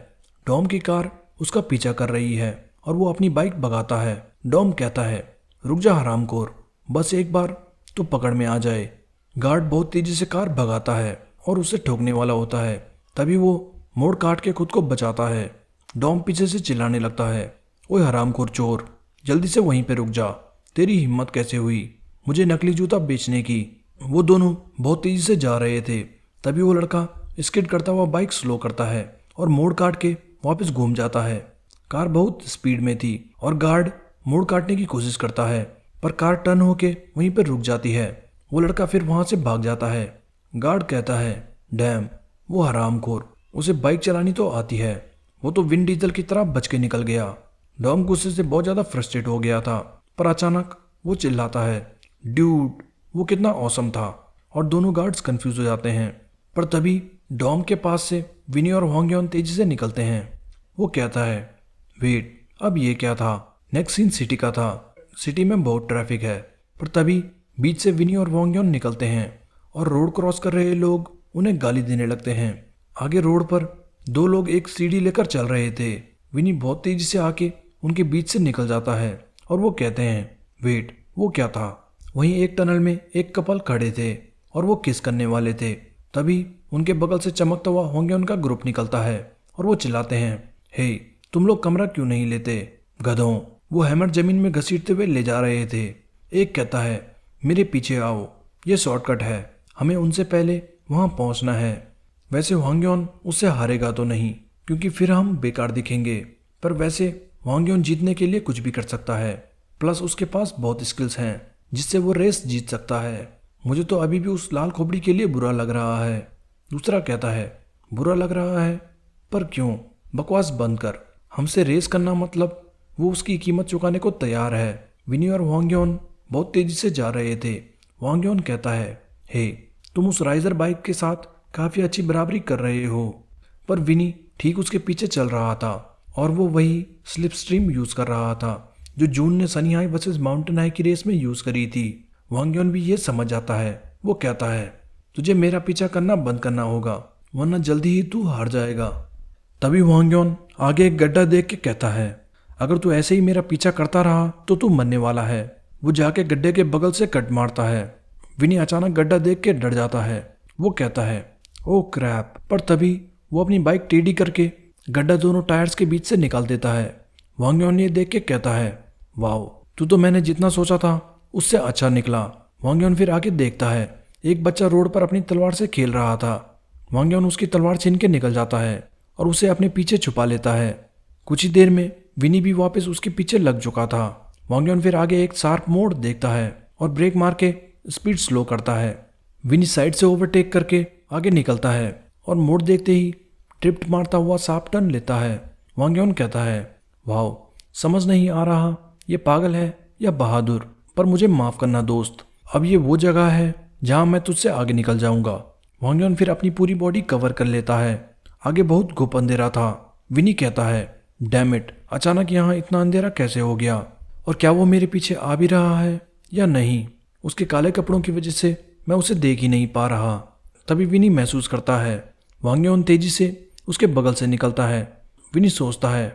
डॉम की कार उसका पीछा कर रही है और वो अपनी बाइक भगाता है। डॉम कहता है, रुक जा हरामखोर, बस एक बार तो पकड़ में आ जाए। गार्ड बहुत तेजी से कार भगाता है और उसे ठोकने वाला होता है। तभी वो मोड़ काट के खुद को बचाता है। डॉम पीछे से चिल्लाने लगता है, ओए हरामखोर चोर, जल्दी से वहीं पे रुक जा, तेरी हिम्मत कैसे हुई मुझे नकली जूता बेचने की? वो दोनों बहुत तेजी से जा रहे थे। तभी वो लड़का स्किड करता हुआ बाइक स्लो करता है और मोड़ काट के वापस घूम जाता है। कार बहुत स्पीड में थी और गार्ड मोड़ काटने की कोशिश करता है, पर कार टर्न होके वहीं पर रुक जाती है। वो लड़का फिर वहां से भाग जाता है। गार्ड कहता है, डैम, वो हरामखोर, उसे बाइक चलानी तो आती है, वो तो विन डीजल की तरह बच के निकल गया। डॉम गुस्से से बहुत ज़्यादा फ्रस्ट्रेट हो गया था, पर अचानक वो चिल्लाता है, ड्यूड, वो कितना औसम था। और दोनों गार्ड्स कंफ्यूज हो जाते हैं। पर तभी डॉम के पास से विनी और वांग यन तेजी से निकलते हैं। वो कहता है, वेट, अब ये क्या था? नेक्स्ट सीन सिटी का था। सिटी में बहुत ट्रैफिक है। पर तभी बीच से विनी और वांग यन निकलते हैं और रोड क्रॉस कर रहे लोग उन्हें गाली देने लगते हैं। आगे रोड पर दो लोग एक सीढ़ी लेकर चल रहे थे। विनी बहुत तेजी से आके उनके बीच से निकल जाता है और वो कहते हैं, वेट, वो क्या था? वहीं एक टनल में एक कपल खड़े थे और वो किस करने वाले थे। तभी उनके बगल से चमकता हुआ होंगे उनका ग्रुप निकलता है और वो चिल्लाते हैं, हे तुम लोग कमरा क्यों नहीं लेते गधों। वो हैमर जमीन में घसीटते हुए ले जा रहे थे। एक कहता है, मेरे पीछे आओ, ये शॉर्टकट है, हमें उनसे पहले वहां पहुंचना है। वैसे वांग्योन उससे हारेगा तो नहीं क्योंकि फिर हम बेकार दिखेंगे, पर वैसे वांग्योन जीतने के लिए कुछ भी कर सकता है। प्लस उसके पास बहुत स्किल्स हैं जिससे वो रेस जीत सकता है। मुझे तो अभी भी उस लाल खोपड़ी के लिए बुरा लग रहा है। दूसरा कहता है, बुरा लग रहा है, पर क्यों, बकवास बंद कर, हमसे रेस करना मतलब वो उसकी कीमत चुकाने को तैयार है। विनी और वांग्योन बहुत तेजी से जा रहे थे। वांग्योन कहता है, हे तुम उस राइजर बाइक के साथ काफ़ी अच्छी बराबरी कर रहे हो। पर विनी ठीक उसके पीछे चल रहा था और वो वही स्लिप स्ट्रीम यूज़ कर रहा था जो जून ने Sunny high versus mountain high की रेस में यूज़ करी थी। वांग्योन भी ये समझ जाता है। वो कहता है, तुझे मेरा पीछा करना बंद करना होगा वरना जल्दी ही तू हार जाएगा। तभी वांग्योन आगे एक गड्ढा देख के कहता है, अगर तू ऐसे ही मेरा पीछा करता रहा तो तू मरने वाला है। वो जाके गड्ढे के बगल से कट मारता है। विनी अचानक गड्ढा देख के डर जाता है। वो कहता है, ओह क्रैप, पर तभी वो अपनी बाइक टेढ़ी करके गड्ढा दोनों टायर्स के बीच से निकाल देता है। वांग्योन ये देख के कहता है, वाओ, तू तो मैंने जितना सोचा था उससे अच्छा निकला। वांग्योन फिर आगे देखता है, एक बच्चा रोड पर अपनी तलवार से खेल रहा था। वांग्योन उसकी तलवार छीन के निकल जाता है और उसे अपने पीछे छुपा लेता है। कुछ ही देर में विनी भी वापस उसके पीछे लग चुका था। वांग्योन फिर आगे एक शार्प मोड़ देखता है और ब्रेक मार के स्पीड स्लो करता है। विनी साइड से ओवरटेक करके आगे निकलता है और मोड़ देखते ही ड्रिफ्ट मारता हुआ शार्प टर्न लेता है। वांग्योन कहता है, वाओ, समझ नहीं आ रहा ये पागल है या बहादुर, पर मुझे माफ करना दोस्त, अब ये वो जगह है जहां मैं तुझसे आगे निकल जाऊंगा। वांग्योन फिर अपनी पूरी बॉडी कवर कर लेता है। आगे बहुत घुप अंधेरा था। विनी कहता है, डैम इट, अचानक यहाँ इतना अंधेरा कैसे हो गया, और क्या वो मेरे पीछे आ भी रहा है या नहीं। उसके काले कपड़ों की वजह से मैं उसे देख ही नहीं पा रहा। तभी विनी महसूस करता है वांग्योन तेजी से उसके बगल से निकलता है। विनी सोचता है,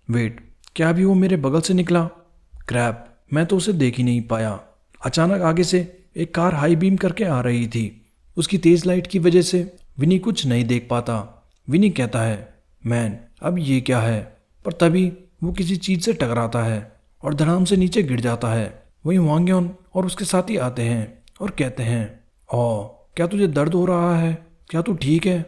वेट, क्या भी वो मेरे बगल से निकला, क्रैप, मैं तो उसे देख ही नहीं पाया। अचानक आगे से एक कार हाई बीम करके आ रही थी। उसकी तेज लाइट की वजह से विनी कुछ नहीं देख पाता। विनी कहता है, मैन, अब ये क्या है, पर तभी वो किसी चीज से टकराता है और धड़ाम से नीचे गिर जाता है। वहीं वांग्योन और उसके साथी आते हैं और कहते हैं, ओ, क्या तुझे दर्द हो रहा है, क्या तू ठीक है।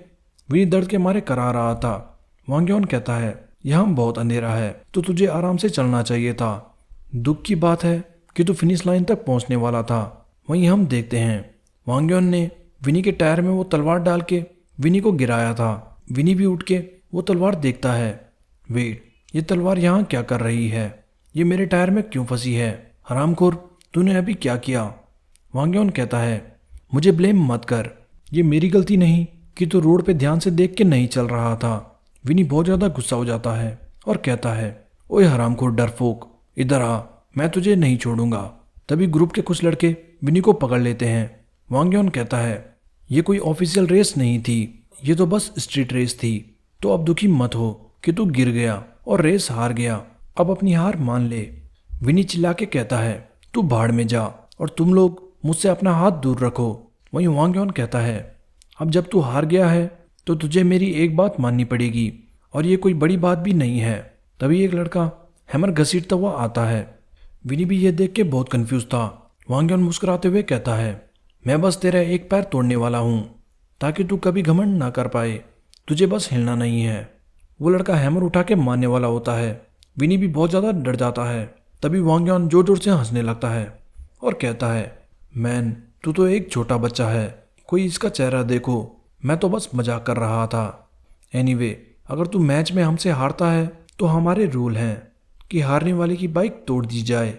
विनी दर्द के मारे करा रहा था। वांग्योन कहता है, यहाँ बहुत अंधेरा है तो तुझे आराम से चलना चाहिए था। दुख की बात है कि तू फिनिश लाइन तक पहुंचने वाला था। वहीं हम देखते हैं वांग्योन ने विनी के टायर में वो तलवार डाल के विनी को गिराया था। विनी भी उठ के वो तलवार देखता है। वेट, ये तलवार यहाँ क्या कर रही है, ये मेरे टायर में क्यों फंसी है, हरामखोर, तूने अभी क्या किया। वांग्योन कहता है, मुझे ब्लेम मत कर, ये मेरी गलती नहीं कि तू रोड पे ध्यान से देख के नहीं चल रहा था। विनी बहुत ज़्यादा गुस्सा हो जाता है और कहता है, ओए हरामखोर डरपोक, इधर आ, मैं तुझे नहीं छोड़ूंगा। तभी ग्रुप के कुछ लड़के विनी को पकड़ लेते हैं। वांग्योन कहता है, ये कोई ऑफिशियल रेस नहीं थी, ये तो बस स्ट्रीट रेस थी, तो अब दुखी मत हो कि तू गिर गया और रेस हार गया, अब अपनी हार मान ले। विनी चिल्ला के कहता है, तू भाड़ में जा और तुम लोग मुझसे अपना हाथ दूर रखो। वहीं वांग्योन कहता है, अब जब तू हार गया है तो तुझे मेरी एक बात माननी पड़ेगी, और ये कोई बड़ी बात भी नहीं है। तभी एक लड़का हैमर घसीटता हुआ आता है। विनी भी ये देख के बहुत कंफ्यूज था। वांग्योन मुस्कुराते हुए कहता है, मैं बस तेरा एक पैर तोड़ने वाला हूँ ताकि तू कभी घमंड ना कर पाए, तुझे बस हिलना नहीं है। वो लड़का हैमर उठा के मारने वाला होता है। विनी भी बहुत ज़्यादा डर जाता है। तभी वांग्योन जोर जोर से हंसने लगता है और कहता है, मैन, तू तो एक छोटा बच्चा है, कोई इसका चेहरा देखो, मैं तो बस मजाक कर रहा था। एनीवे, अगर तू मैच में हमसे हारता है तो हमारे रूल हैं कि हारने वाले की बाइक तोड़ दी जाए,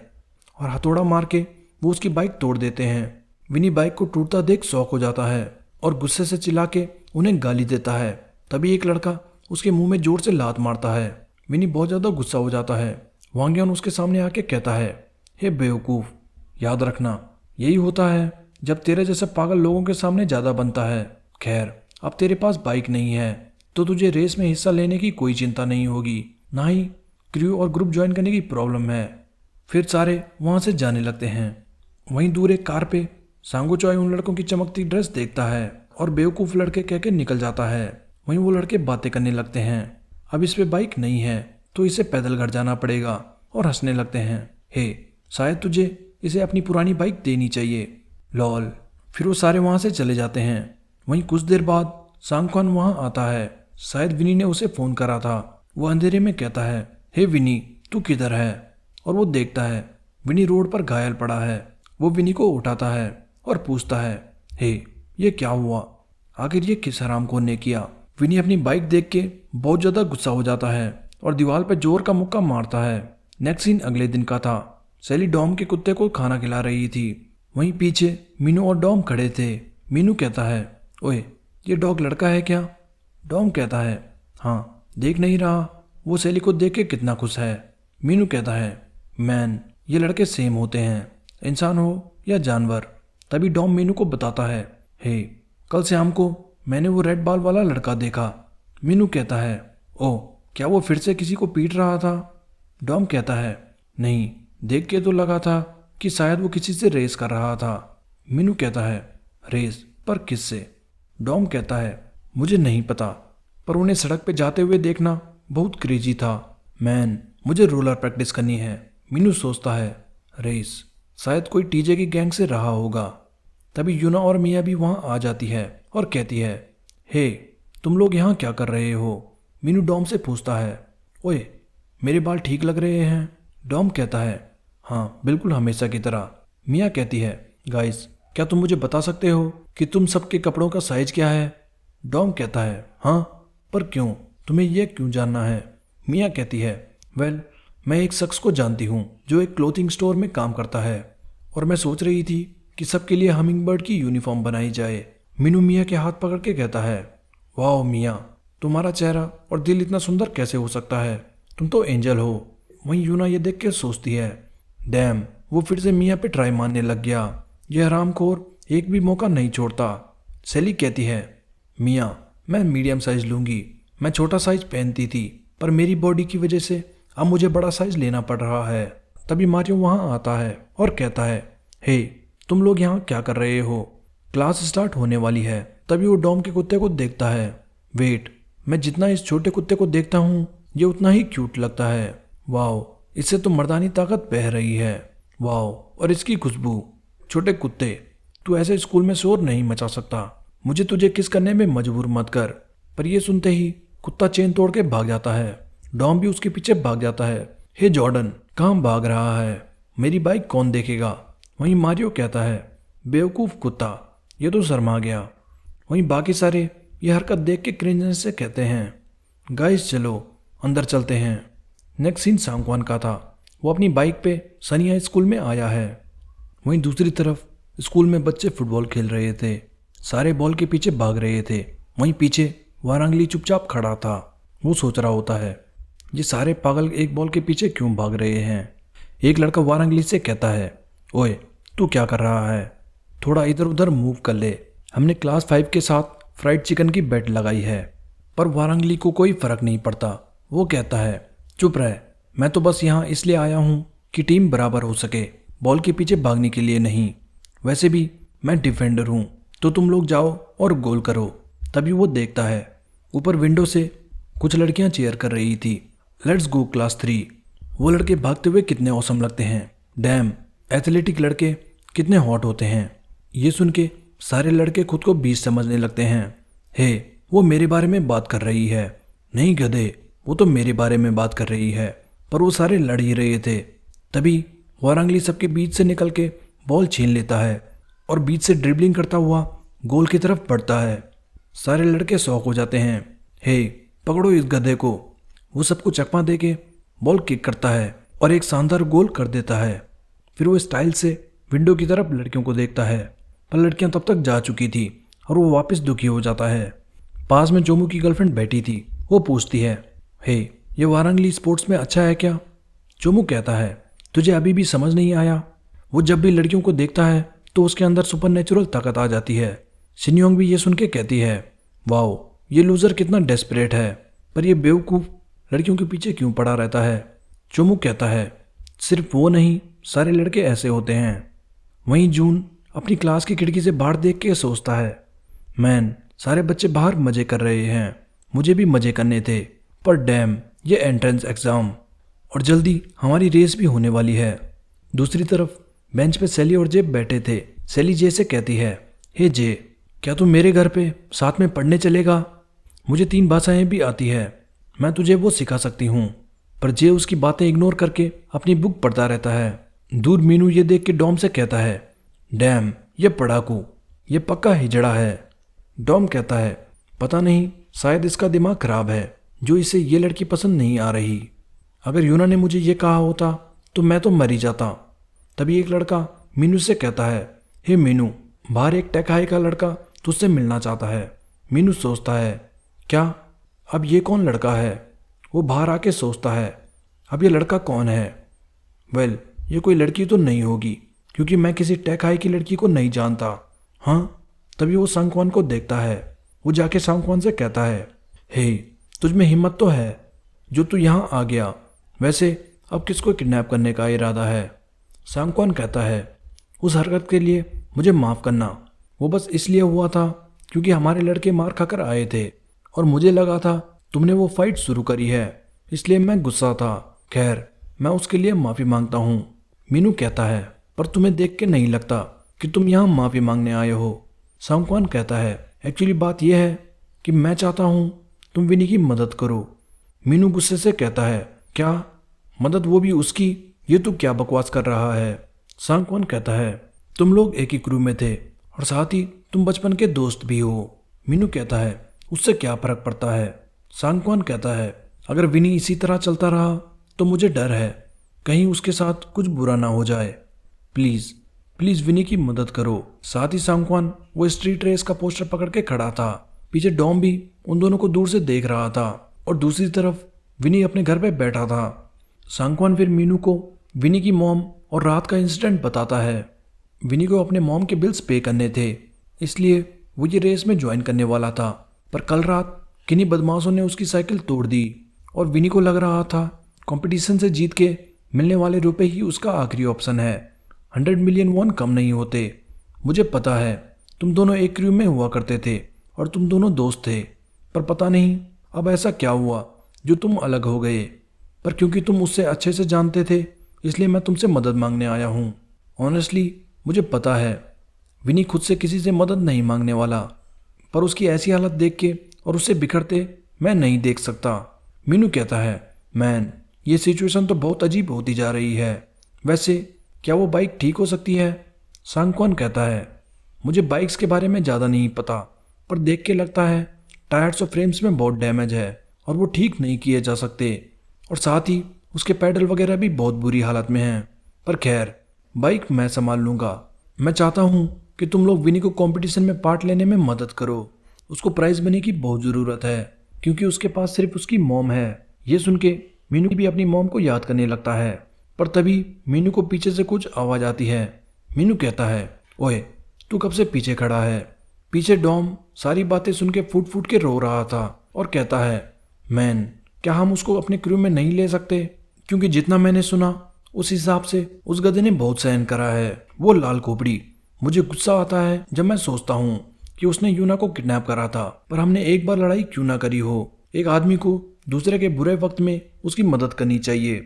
और हथौड़ा मार के वो उसकी बाइक तोड़ देते हैं। विनी बाइक को टूटता देख शॉक हो जाता है और गुस्से से चिल्ला के उन्हें गाली देता है। तभी एक लड़का उसके मुंह में जोर से लात मारता है। विनी बहुत ज़्यादा गुस्सा हो जाता है। वांग्योन उसके सामने आके कहता है, हे बेवकूफ़, याद रखना, यही होता है जब तेरे जैसे पागल लोगों के सामने ज़्यादा बनता है। खैर, अब तेरे पास बाइक नहीं है तो तुझे रेस में हिस्सा लेने की कोई चिंता नहीं होगी, ना ही क्रू और ग्रुप ज्वाइन करने की प्रॉब्लम है। फिर सारे वहाँ से जाने लगते हैं। वहीं दूर एक कार पे सांगो चॉय उन लड़कों की चमकती ड्रेस देखता है और बेवकूफ़ लड़के कह के निकल जाता है। वहीं वो लड़के बातें करने लगते हैं। अब इस पे बाइक नहीं है तो इसे पैदल घर जाना पड़ेगा और हंसने लगते हैं। हे, शायद तुझे इसे अपनी पुरानी बाइक देनी चाहिए, लॉल। फिर वो सारे वहाँ से चले जाते हैं। वहीं कुछ देर बाद सांगक्वान वहाँ आता है। शायद विनी ने उसे फ़ोन करा था। वो अंधेरे में कहता है, हे विनी, तू किधर है? और वो देखता है विनी रोड पर घायल पड़ा है। वो विनी को उठाता है और पूछता है, हे, ये क्या हुआ? आखिर ये किस हरामखोर ने किया? विनी अपनी बाइक देख के बहुत ज़्यादा गुस्सा हो जाता है और दीवार पर जोर का मुक्का मारता है। नेक्स्ट सीन अगले दिन का था। सैली डॉम के कुत्ते को खाना खिला रही थी। वहीं पीछे मीनू और डॉम खड़े थे। मीनू कहता है, ओए, ये डॉग लड़का है क्या? डॉम कहता है, हाँ, देख नहीं रहा वो सैली को देख के कितना खुश है। मीनू कहता है, मैन, ये लड़के सेम होते हैं, इंसान हो या जानवर। तभी डॉम मीनू को बताता है, हे, कल शाम को मैंने वो रेड बाल वाला लड़का देखा। मीनू कहता है, ओह, क्या वो फिर से किसी को पीट रहा था? डॉम कहता है, नहीं, देख के तो लगा था कि शायद वो किसी से रेस कर रहा था। मीनू कहता है, रेस? पर किससे? डॉम कहता है, मुझे नहीं पता, पर उन्हें सड़क पे जाते हुए देखना बहुत क्रेजी था। मैन, मुझे रोलर प्रैक्टिस करनी है। मीनू सोचता है, रेस? शायद कोई टीजे की गैंग से रहा होगा। तभी यूना और मिया भी वहाँ आ जाती है और कहती है, हे, तुम लोग यहाँ क्या कर रहे हो? मीनू डॉम से पूछता है, ओए, मेरे बाल ठीक लग रहे हैं? डॉम कहता है, हाँ, बिल्कुल हमेशा की तरह। मिया कहती है, गाइस, क्या तुम मुझे बता सकते हो कि तुम सबके कपड़ों का साइज क्या है? डॉम कहता है, हाँ, पर क्यों? तुम्हें यह क्यों जानना है? मिया कहती है, वेल, मैं एक शख्स को जानती हूँ जो एक क्लोथिंग स्टोर में काम करता है और मैं सोच रही थी कि सबके लिए हमिंग बर्ड की यूनिफॉर्म बनाई जाए। मीनू मिया के हाथ पकड़ के कहता है, वाह मिया, तुम्हारा चेहरा और दिल इतना सुंदर कैसे हो सकता है? तुम तो एंजल हो। वहीं यूना ये देख के सोचती है, डैम, वो फिर से मिया पे ट्राई मारने लग गया। यह हरामखोर एक भी मौका नहीं छोड़ता। सैली कहती है, मिया, मैं मीडियम साइज लूँगी। मैं छोटा साइज पहनती थी, पर मेरी बॉडी की वजह से अब मुझे बड़ा साइज लेना पड़ रहा है। तभी मारियो वहाँ आता है और कहता है, हे, तुम लोग यहाँ क्या कर रहे हो? क्लास स्टार्ट होने वाली है। तभी वो डॉम के कुत्ते को देखता है। वेट, मैं जितना इस छोटे कुत्ते को देखता हूँ ये उतना ही क्यूट लगता है। वाओ, इससे तो मर्दानी ताकत बह रही है। वाओ, और इसकी खुशबू। छोटे कुत्ते, तू ऐसे स्कूल में शोर नहीं मचा सकता। मुझे तुझे किस करने में मजबूर मत कर। पर यह सुनते ही कुत्ता चेन तोड़ के भाग जाता है। डॉम भी उसके पीछे भाग जाता है। हे जॉर्डन, कहाँ भाग रहा है? मेरी बाइक कौन देखेगा? वहीं मारियो कहता है, बेवकूफ़ कुत्ता, ये तो शर्मा गया। वहीं बाकी सारे ये हरकत देख के क्रिंजनेस से कहते हैं, गाइस चलो अंदर चलते हैं। नेक्स्ट सीन सांगक्वान का था। वो अपनी बाइक पे सनिया स्कूल में आया है। वहीं दूसरी तरफ स्कूल में बच्चे फुटबॉल खेल रहे थे। सारे बॉल के पीछे भाग रहे थे। वहीं पीछे वारंगली चुपचाप खड़ा था। वो सोच रहा होता है, ये सारे पागल एक बॉल के पीछे क्यों भाग रहे हैं? एक लड़का वारंगली से कहता है, ओए, तू क्या कर रहा है? थोड़ा इधर उधर मूव कर ले। हमने क्लास 5 के साथ फ्राइड चिकन की बेट लगाई है। पर वारंगली को कोई फर्क नहीं पड़ता। वो कहता है, चुप रह, मैं तो बस यहाँ इसलिए आया हूँ कि टीम बराबर हो सके, बॉल के पीछे भागने के लिए नहीं। वैसे भी मैं डिफेंडर हूँ, तो तुम लोग जाओ और गोल करो। तभी वो देखता है ऊपर विंडो से कुछ लड़कियाँ चीयर कर रही थी। Let's go class 3। वो लड़के भागते हुए कितने औसम लगते हैं। डैम, एथलेटिक लड़के कितने हॉट होते हैं। ये सुन के सारे लड़के खुद को बीच समझने लगते हैं। हे, वो मेरे बारे में बात कर रही है। नहीं गधे, वो तो मेरे बारे में बात कर रही है। पर वो सारे लड़ ही रहे थे। तभी वारंगली सबके बीच से निकल के बॉल छीन लेता है और बीच से ड्रिबलिंग करता हुआ गोल की तरफ बढ़ता है। सारे लड़के शौक हो जाते हैं। हे, पकड़ो इस गधे को। वो सबको चकमा दे के बॉल किक करता है और एक शानदार गोल कर देता है। फिर वो स्टाइल से विंडो की तरफ लड़कियों को देखता है, पर लड़कियां तब तक जा चुकी थी और वो वापस दुखी हो जाता है। पास में जोमू की गर्लफ्रेंड बैठी थी। वो पूछती है, हे, ये वारंगली स्पोर्ट्स में अच्छा है क्या? जोमू कहता है, तुझे अभी भी समझ नहीं आया? वो जब भी लड़कियों को देखता है तो उसके अंदर सुपरनेचुरल ताकत आ जाती है। शिन्योंग भी ये सुन के कहती है, वाओ, ये लूजर कितना डेस्परेट है, पर ये बेवकूफ़ लड़कियों के पीछे क्यों पड़ा रहता है? जोमू कहता है, सिर्फ वो नहीं, सारे लड़के ऐसे होते हैं। वहीं जून अपनी क्लास की खिड़की से बाहर देख के सोचता है, मैन, सारे बच्चे बाहर मजे कर रहे हैं, मुझे भी मजे करने थे, पर डैम ये एंट्रेंस एग्ज़ाम, और जल्दी हमारी रेस भी होने वाली है। दूसरी तरफ बेंच पे सेली और जे बैठे थे। सेली जे से कहती है, हे जे, क्या तू मेरे घर पे साथ में पढ़ने चलेगा? मुझे 3 भाषाएं भी आती है, मैं तुझे वो सिखा सकती हूँ। पर जे उसकी बातें इग्नोर करके अपनी बुक पढ़ता रहता है। दूर मीनू ये देख के डॉम से कहता है, डैम ये पढ़ाकू, ये पक्का हिजड़ा है। डॉम कहता है, पता नहीं, शायद इसका दिमाग खराब है जो इसे ये लड़की पसंद नहीं आ रही। अगर यूना ने मुझे ये कहा होता तो मैं तो मर ही जाता। तभी एक लड़का मीनू से कहता है, हे मीनू, बाहर एक टेक हाई का लड़का तुझसे मिलना चाहता है। मीनू सोचता है, क्या? अब ये कौन लड़का है? वो बाहर आके सोचता है, अब ये लड़का कौन है? वेल, ये कोई लड़की तो नहीं होगी क्योंकि मैं किसी टेक हाई की लड़की को नहीं जानता। हाँ, तभी वो सांगक्वान को देखता है। वो जाके सांगक्वान से कहता है, हे, तुझ में हिम्मत तो है जो तू यहाँ आ गया। वैसे अब किसको किडनैप करने का इरादा है? सांगक्वान कहता है, उस हरकत के लिए मुझे माफ़ करना, वो बस इसलिए हुआ था क्योंकि हमारे लड़के मार खाकर आए थे और मुझे लगा था तुमने वो फाइट शुरू करी है, इसलिए मैं गुस्सा था। खैर, मैं उसके लिए माफ़ी मांगता हूँ। मीनू कहता है, पर तुम्हें देख के नहीं लगता कि तुम यहाँ माफ़ी मांगने आए हो। सांगक्वान कहता है, एक्चुअली बात यह है कि मैं चाहता हूँ तुम विनी की मदद करो। मीनू गुस्से से कहता है, क्या मदद, वो भी उसकी? ये तू क्या बकवास कर रहा है? सांगक्वान कहता है, तुम लोग एक ही क्रू में थे और साथ ही तुम बचपन के दोस्त भी हो। मीनू कहता है, उससे क्या फर्क पड़ता है? सांगक्वान कहता है, अगर विनी इसी तरह चलता रहा तो मुझे डर है कहीं उसके साथ कुछ बुरा ना हो जाए। प्लीज़ प्लीज़ विनी की मदद करो। साथ ही सांगक्वान वो स्ट्रीट रेस का पोस्टर पकड़ के खड़ा था। पीछे डॉम भी उन दोनों को दूर से देख रहा था और दूसरी तरफ विनी अपने घर पे बैठा था। सांगक्वान फिर मीनू को विनी की मॉम और रात का इंसिडेंट बताता है। विनी को अपने मॉम के बिल्स पे करने थे, इसलिए वो ये रेस में ज्वाइन करने वाला था, पर कल रात किन्हीं बदमाशों ने उसकी साइकिल तोड़ दी और विनी को लग रहा था कंपटीशन से जीत के मिलने वाले रुपए ही उसका आखिरी ऑप्शन है। 100 मिलियन वॉन कम नहीं होते। मुझे पता है तुम दोनों एक क्रू में हुआ करते थे और तुम दोनों दोस्त थे, पर पता नहीं अब ऐसा क्या हुआ जो तुम अलग हो गए। पर क्योंकि तुम उससे अच्छे से जानते थे इसलिए मैं तुमसे मदद मांगने आया हूँ। ऑनेस्टली मुझे पता है विनी खुद से किसी से मदद नहीं मांगने वाला, पर उसकी ऐसी हालत देख के और उससे बिखरते मैं नहीं देख सकता। मीनू कहता है, मैन, ये सिचुएशन तो बहुत अजीब होती जा रही है। वैसे क्या वो बाइक ठीक हो सकती है? सांगक्वान कहता है, मुझे बाइक्स के बारे में ज़्यादा नहीं पता, पर देख के लगता है टायर्स और फ्रेम्स में बहुत डैमेज है और वो ठीक नहीं किए जा सकते, और साथ ही उसके पैडल वगैरह भी बहुत बुरी हालत में हैं। पर खैर, बाइक मैं संभाल लूँगा। मैं चाहता हूँ कि तुम लोग विनी को कंपटीशन में पार्ट लेने में मदद करो। उसको प्राइज़ मनी की बहुत ज़रूरत है क्योंकि उसके पास सिर्फ उसकी मॉम है। ये सुन के मीनू भी अपनी मॉम को याद करने लगता है, पर तभी मीनू को पीछे से कुछ आवाज़ आती है। मीनू कहता है, ओए, तू कब से पीछे खड़ा है? पीछे डॉम सारी बातें सुन के फूट फूट के रो रहा था और कहता है, मैन, क्या हम उसको अपने क्रू में नहीं ले सकते? क्योंकि जितना मैंने सुना उस हिसाब से उस गधे ने बहुत सहन करा है। वो लाल खोपड़ी। मुझे गुस्सा आता है जब मैं सोचता हूँ कि उसने यूना को किडनैप करा था, पर हमने एक बार लड़ाई क्यों ना करी हो। एक आदमी को दूसरे के बुरे वक्त में उसकी मदद करनी चाहिए।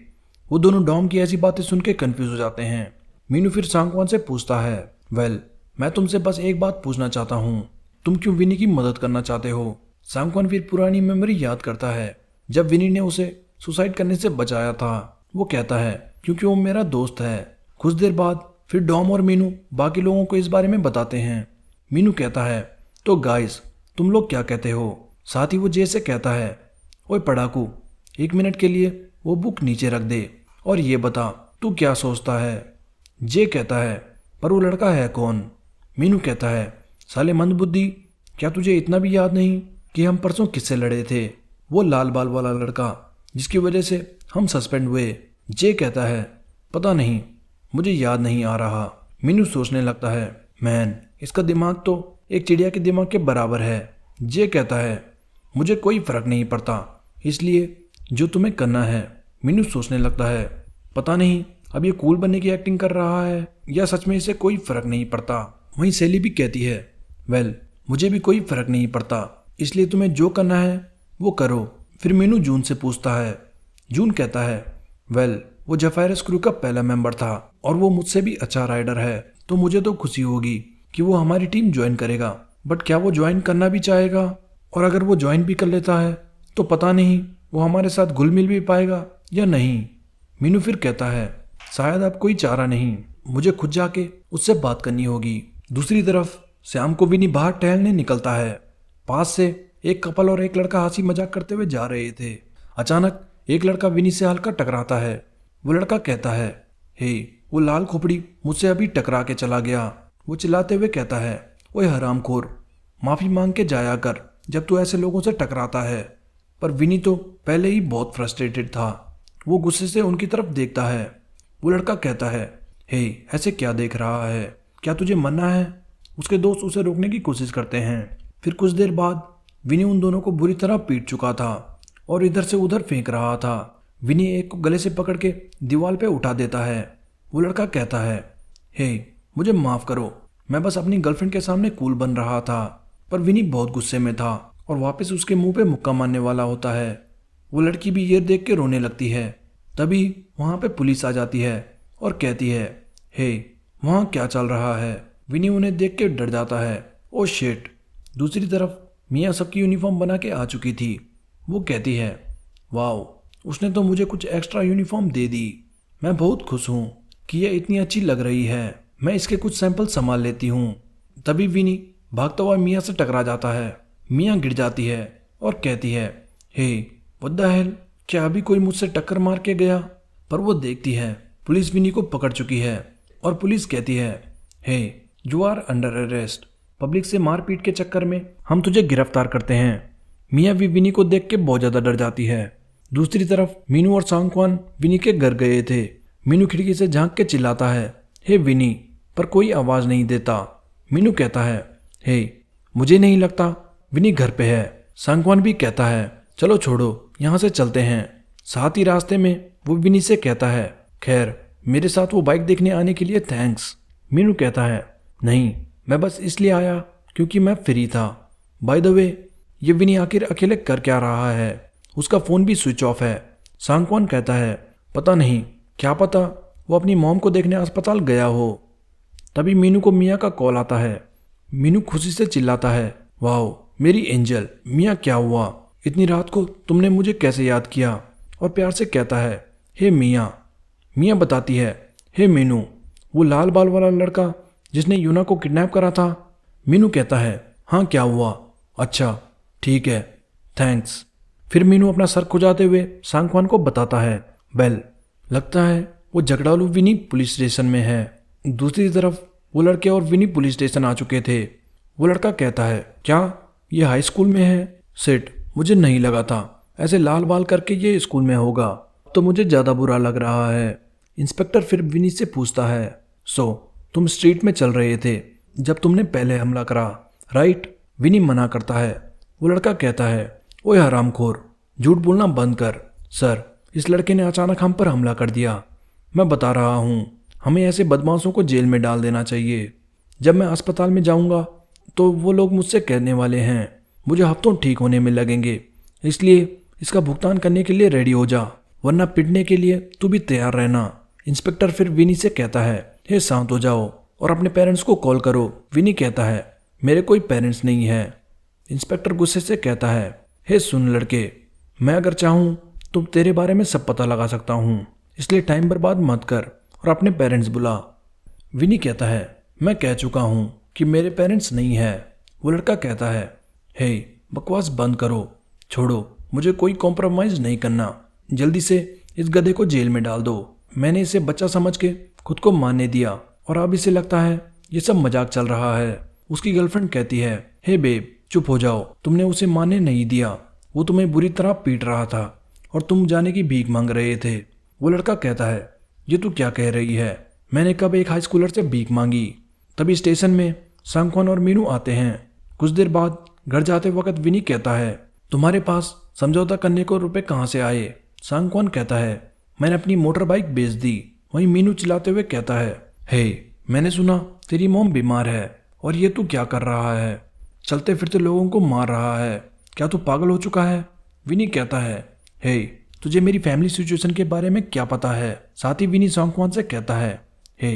वो दोनों डॉम की ऐसी बातें सुन के कन्फ्यूज हो जाते हैं। मीनू फिर सांगक्वान से पूछता है, वेल, मैं तुमसे बस एक बात पूछना चाहता हूँ, तुम क्यों विनी की मदद करना चाहते हो? सांगक्वान फिर पुरानी मेमोरी याद करता है जब विनी ने उसे सुसाइड करने से बचाया था। वो कहता है, क्योंकि वो मेरा दोस्त है। कुछ देर बाद फिर डॉम और मीनू बाकी लोगों को इस बारे में बताते हैं। मीनू कहता है, तो गाइस, तुम लोग क्या कहते हो? साथ ही वो जे से कहता है, ओए पढ़ाकू, 1 मिनट के लिए वो बुक नीचे रख दे और ये बता तू क्या सोचता है? जे कहता है, पर वो लड़का है कौन? मीनू कहता है, साले मंदबुद्धि, क्या तुझे इतना भी याद नहीं कि हम परसों किससे लड़े थे? वो लाल बाल वाला लड़का जिसकी वजह से हम सस्पेंड हुए। जे कहता है, पता नहीं, मुझे याद नहीं आ रहा। मीनू सोचने लगता है, मैन, इसका दिमाग तो एक चिड़िया के दिमाग के बराबर है। जे कहता है, मुझे कोई फर्क नहीं पड़ता, इसलिए जो तुम्हें करना है। मीनू सोचने लगता है, पता नहीं अब ये कूल बनने की एक्टिंग कर रहा है या सच में इसे कोई फर्क नहीं पड़ता। वहीं सेली भी कहती है, वेल, मुझे भी कोई फर्क नहीं पड़ता, इसलिए तुम्हें जो करना है वो करो। फिर मीनू जून से पूछता है। जून कहता है, वेल वो जफायरस क्रू का पहला मेंबर था और वो मुझसे भी अच्छा राइडर है, तो मुझे तो खुशी होगी कि वो हमारी टीम ज्वाइन करेगा। बट क्या वो ज्वाइन करना भी चाहेगा? और अगर वो ज्वाइन भी कर लेता है तो पता नहीं वो हमारे साथ घुल मिल भी पाएगा या नहीं। मीनू फिर कहता है, शायद अब कोई चारा नहीं, मुझे खुद जाके उससे बात करनी होगी। दूसरी तरफ शाम को विनी बाहर टहलने निकलता है। पास से एक कपल और एक लड़का हंसी मजाक करते हुए जा रहे थे। अचानक एक लड़का विनी से हल्का टकराता है। वो लड़का कहता है, हे वो लाल खोपड़ी मुझसे अभी टकरा के चला गया। वो चिल्लाते हुए कहता है, ओए हरामखोर, माफी मांग के जाया कर जब तू ऐसे लोगों से टकराता है। पर विनी तो पहले ही बहुत फ्रस्ट्रेटेड था। वो गुस्से से उनकी तरफ देखता है। वो लड़का कहता है, हे ऐसे क्या देख रहा है, क्या तुझे मरना है? उसके दोस्त उसे रोकने की कोशिश करते हैं। फिर कुछ देर बाद विनी उन दोनों को बुरी तरह पीट चुका था और इधर से उधर फेंक रहा था। विनी एक को गले से पकड़ के दीवार पे उठा देता है। वो लड़का कहता है, हे मुझे माफ करो, मैं बस अपनी गर्लफ्रेंड के सामने कूल बन रहा था। पर विनी बहुत गुस्से में था और वापस उसके मुंह पे मुक्का मारने वाला होता है। वो लड़की भी ये देख के रोने लगती है। तभी वहां पे पुलिस आ जाती है और कहती है, हे वहां क्या चल रहा है? विनी उन्हें देख के डर जाता है। Oh shit. दूसरी तरफ मियाँ सबकी यूनिफॉर्म बना के आ चुकी थी। वो कहती है, वाओ, उसने तो मुझे कुछ एक्स्ट्रा यूनिफॉर्म दे दी। मैं बहुत खुश हूँ कि यह इतनी अच्छी लग रही है। मैं इसके कुछ सैंपल संभाल लेती हूँ। तभी विनी भागता हुआ मियाँ से टकरा जाता है। मियाँ गिर जाती है और कहती है, हे व्हाट द हेल, क्या अभी कोई मुझसे टक्कर मार के गया? पर वो देखती है पुलिस विनी को पकड़ चुकी है और पुलिस कहती है, hey you are under arrest. Public से मारपीट के चक्कर में हम तुझे गिरफ्तार करते हैं। मियाँ भी विनी को देख के बहुत ज़्यादा डर जाती है। दूसरी तरफ मीनू और सांगक्वान विनी के घर गए थे। मीनू खिड़की से झांक के चिल्लाता है, हे विनी, पर कोई आवाज़ नहीं देता। मीनू कहता है, हे मुझे नहीं लगता विनी घर पे है। सांगक्वान भी कहता है, चलो छोड़ो, यहाँ से चलते हैं। साथ ही रास्ते में वो विनी से कहता है, खैर मेरे साथ वो बाइक देखने आने के लिए थैंक्स। मीनू कहता है, नहीं, मैं बस इसलिए आया क्योंकि मैं फ्री था। बाय द वे, ये विनी आखिर अकेले कर क्या रहा है? उसका फ़ोन भी स्विच ऑफ है। सांगक्वान कहता है, पता नहीं, क्या पता वो अपनी मॉम को देखने अस्पताल गया हो। तभी मीनू को मियाँ का कॉल आता है। मीनू खुशी से चिल्लाता है, वाओ मेरी एंजल, मियाँ क्या हुआ? इतनी रात को तुमने मुझे कैसे याद किया? और प्यार से कहता है, हे मियाँ। मियाँ बताती है, हे मीनू, वो लाल बाल वाला लड़का जिसने यूना को किडनैप करा था। मीनू कहता है, हाँ क्या हुआ? अच्छा ठीक है, थैंक्स। फिर मीनू अपना सर खुजाते हुए सांगक्वान को बताता है, वेल लगता है वो झगड़ालू विनी पुलिस स्टेशन में है। दूसरी तरफ वो लड़के और विनी पुलिस स्टेशन आ चुके थे। वो लड़का कहता है, क्या ये हाई स्कूल में है? सेठ, मुझे नहीं लगा था ऐसे लाल बाल करके ये स्कूल में होगा, तो मुझे ज़्यादा बुरा लग रहा है। इंस्पेक्टर फिर विनी से पूछता है, सो तुम स्ट्रीट में चल रहे थे जब तुमने पहले हमला करा, राइट? विनी मना करता है। वो लड़का कहता है, ओए हरामखोर, झूठ बोलना बंद कर। सर, इस लड़के ने अचानक हम पर हमला कर दिया। मैं बता रहा हूँ, हमें ऐसे बदमाशों को जेल में डाल देना चाहिए। जब मैं अस्पताल में जाऊँगा तो वो लोग मुझसे कहने वाले हैं मुझे हफ्तों ठीक होने में लगेंगे, इसलिए इसका भुगतान करने के लिए रेडी हो जा, वरना पिटने के लिए तू भी तैयार रहना। इंस्पेक्टर फिर विनी से कहता है, हे शांत हो जाओ और अपने पेरेंट्स को कॉल करो। विनी कहता है, मेरे कोई पेरेंट्स नहीं है। इंस्पेक्टर गुस्से से कहता है, हे सुन लड़के, मैं अगर चाहूँ तो तेरे बारे में सब पता लगा सकता हूँ, इसलिए टाइम बर्बाद मत कर और अपने पेरेंट्स बुला। विनी कहता है, मैं कह चुका हूँ कि मेरे पेरेंट्स नहीं है। वो लड़का कहता है, हे बकवास बंद करो, छोड़ो, मुझे कोई कॉम्प्रोमाइज़ नहीं करना। जल्दी से इस गधे को जेल में डाल दो। मैंने इसे बच्चा समझ के खुद को मारने दिया और अब इसे लगता है ये सब मजाक चल रहा है। उसकी गर्लफ्रेंड कहती है, हे बेब चुप हो जाओ, तुमने उसे मारने नहीं दिया, वो तुम्हें बुरी तरह पीट रहा था और तुम जाने की भीख मांग रहे थे। वो लड़का कहता है, ये तू क्या कह रही है, मैंने कब एक हाई स्कूलर से भीख मांगी? तभी स्टेशन में सांगक्वान और मीनू आते हैं। कुछ देर बाद घर जाते वक्त विनी कहता है, तुम्हारे पास समझौता करने को रुपए कहाँ से आए? सांगक्वान कहता है, मैंने अपनी मोटर बाइक बेच दी। वहीं मीनू चिल्लाते हुए कहता है, हे मैंने सुना तेरी मॉम बीमार है और ये तू क्या कर रहा है? चलते फिरते लोगों को मार रहा है। क्या तू पागल हो चुका है? विनी कहता है, हे तुझे मेरी फैमिली सिचुएशन के बारे में क्या पता है? साथ ही विनी सांगक्वान से कहता है, हे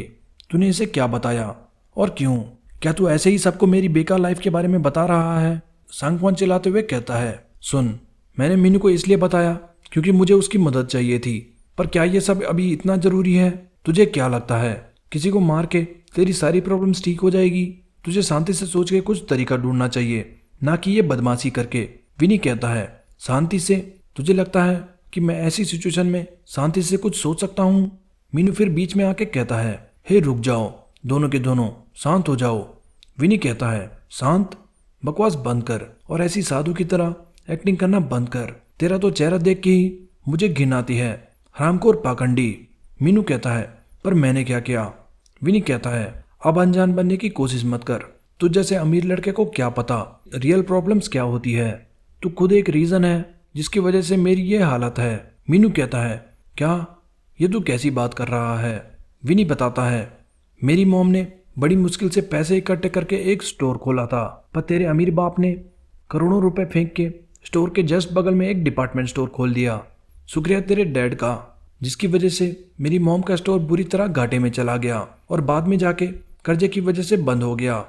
तूने इसे क्या बताया और क्यों? क्या तू ऐसे ही सबको मेरी बेकार लाइफ के बारे में बता रहा है? सांगक्वान चिल्लाते हुए कहता है, सुन, मैंने मीनू को इसलिए बताया क्योंकि मुझे उसकी मदद चाहिए थी, पर क्या ये सब अभी इतना जरूरी है? तुझे क्या लगता है किसी को मार के तेरी सारी प्रॉब्लम्स ठीक हो जाएगी? तुझे शांति से सोच के कुछ तरीका ढूंढना चाहिए, ना कि ये बदमाशी करके। विनी कहता है, शांति से? तुझे लगता है कि मैं ऐसी सिचुएशन में शांति से कुछ सोच सकता हूँ? मीनू फिर बीच में आके कहता है, हे रुक जाओ, दोनों के दोनों शांत हो जाओ। विनी कहता है, शांत? बकवास बंद कर और ऐसी साधु की तरह एक्टिंग करना बंद कर। तेरा तो चेहरा देख के ही मुझे घिन आती है, हरामखोर पाखंडी। मीनू कहता है, पर मैंने क्या किया? विनी कहता है, अब अनजान बनने की कोशिश मत कर। तुझ जैसे अमीर लड़के को क्या पता रियल प्रॉब्लम्स क्या होती है। तू खुद एक रीजन है जिसकी वजह से मेरी ये हालत है। मीनू कहता है, क्या ये तू कैसी बात कर रहा है? विनी बताता है, मेरी मॉम ने बड़ी मुश्किल से पैसे इकट्ठे करके एक स्टोर खोला था, पर तेरे अमीर बाप ने करोड़ों रुपए फेंक के स्टोर के जस्ट बगल में एक डिपार्टमेंट स्टोर खोल दिया। शुक्रिया तेरे डैड का, जिसकी वजह से मेरी मॉम का स्टोर बुरी तरह घाटे में चला गया और बाद में जाके कर्जे की वजह से बंद हो गया।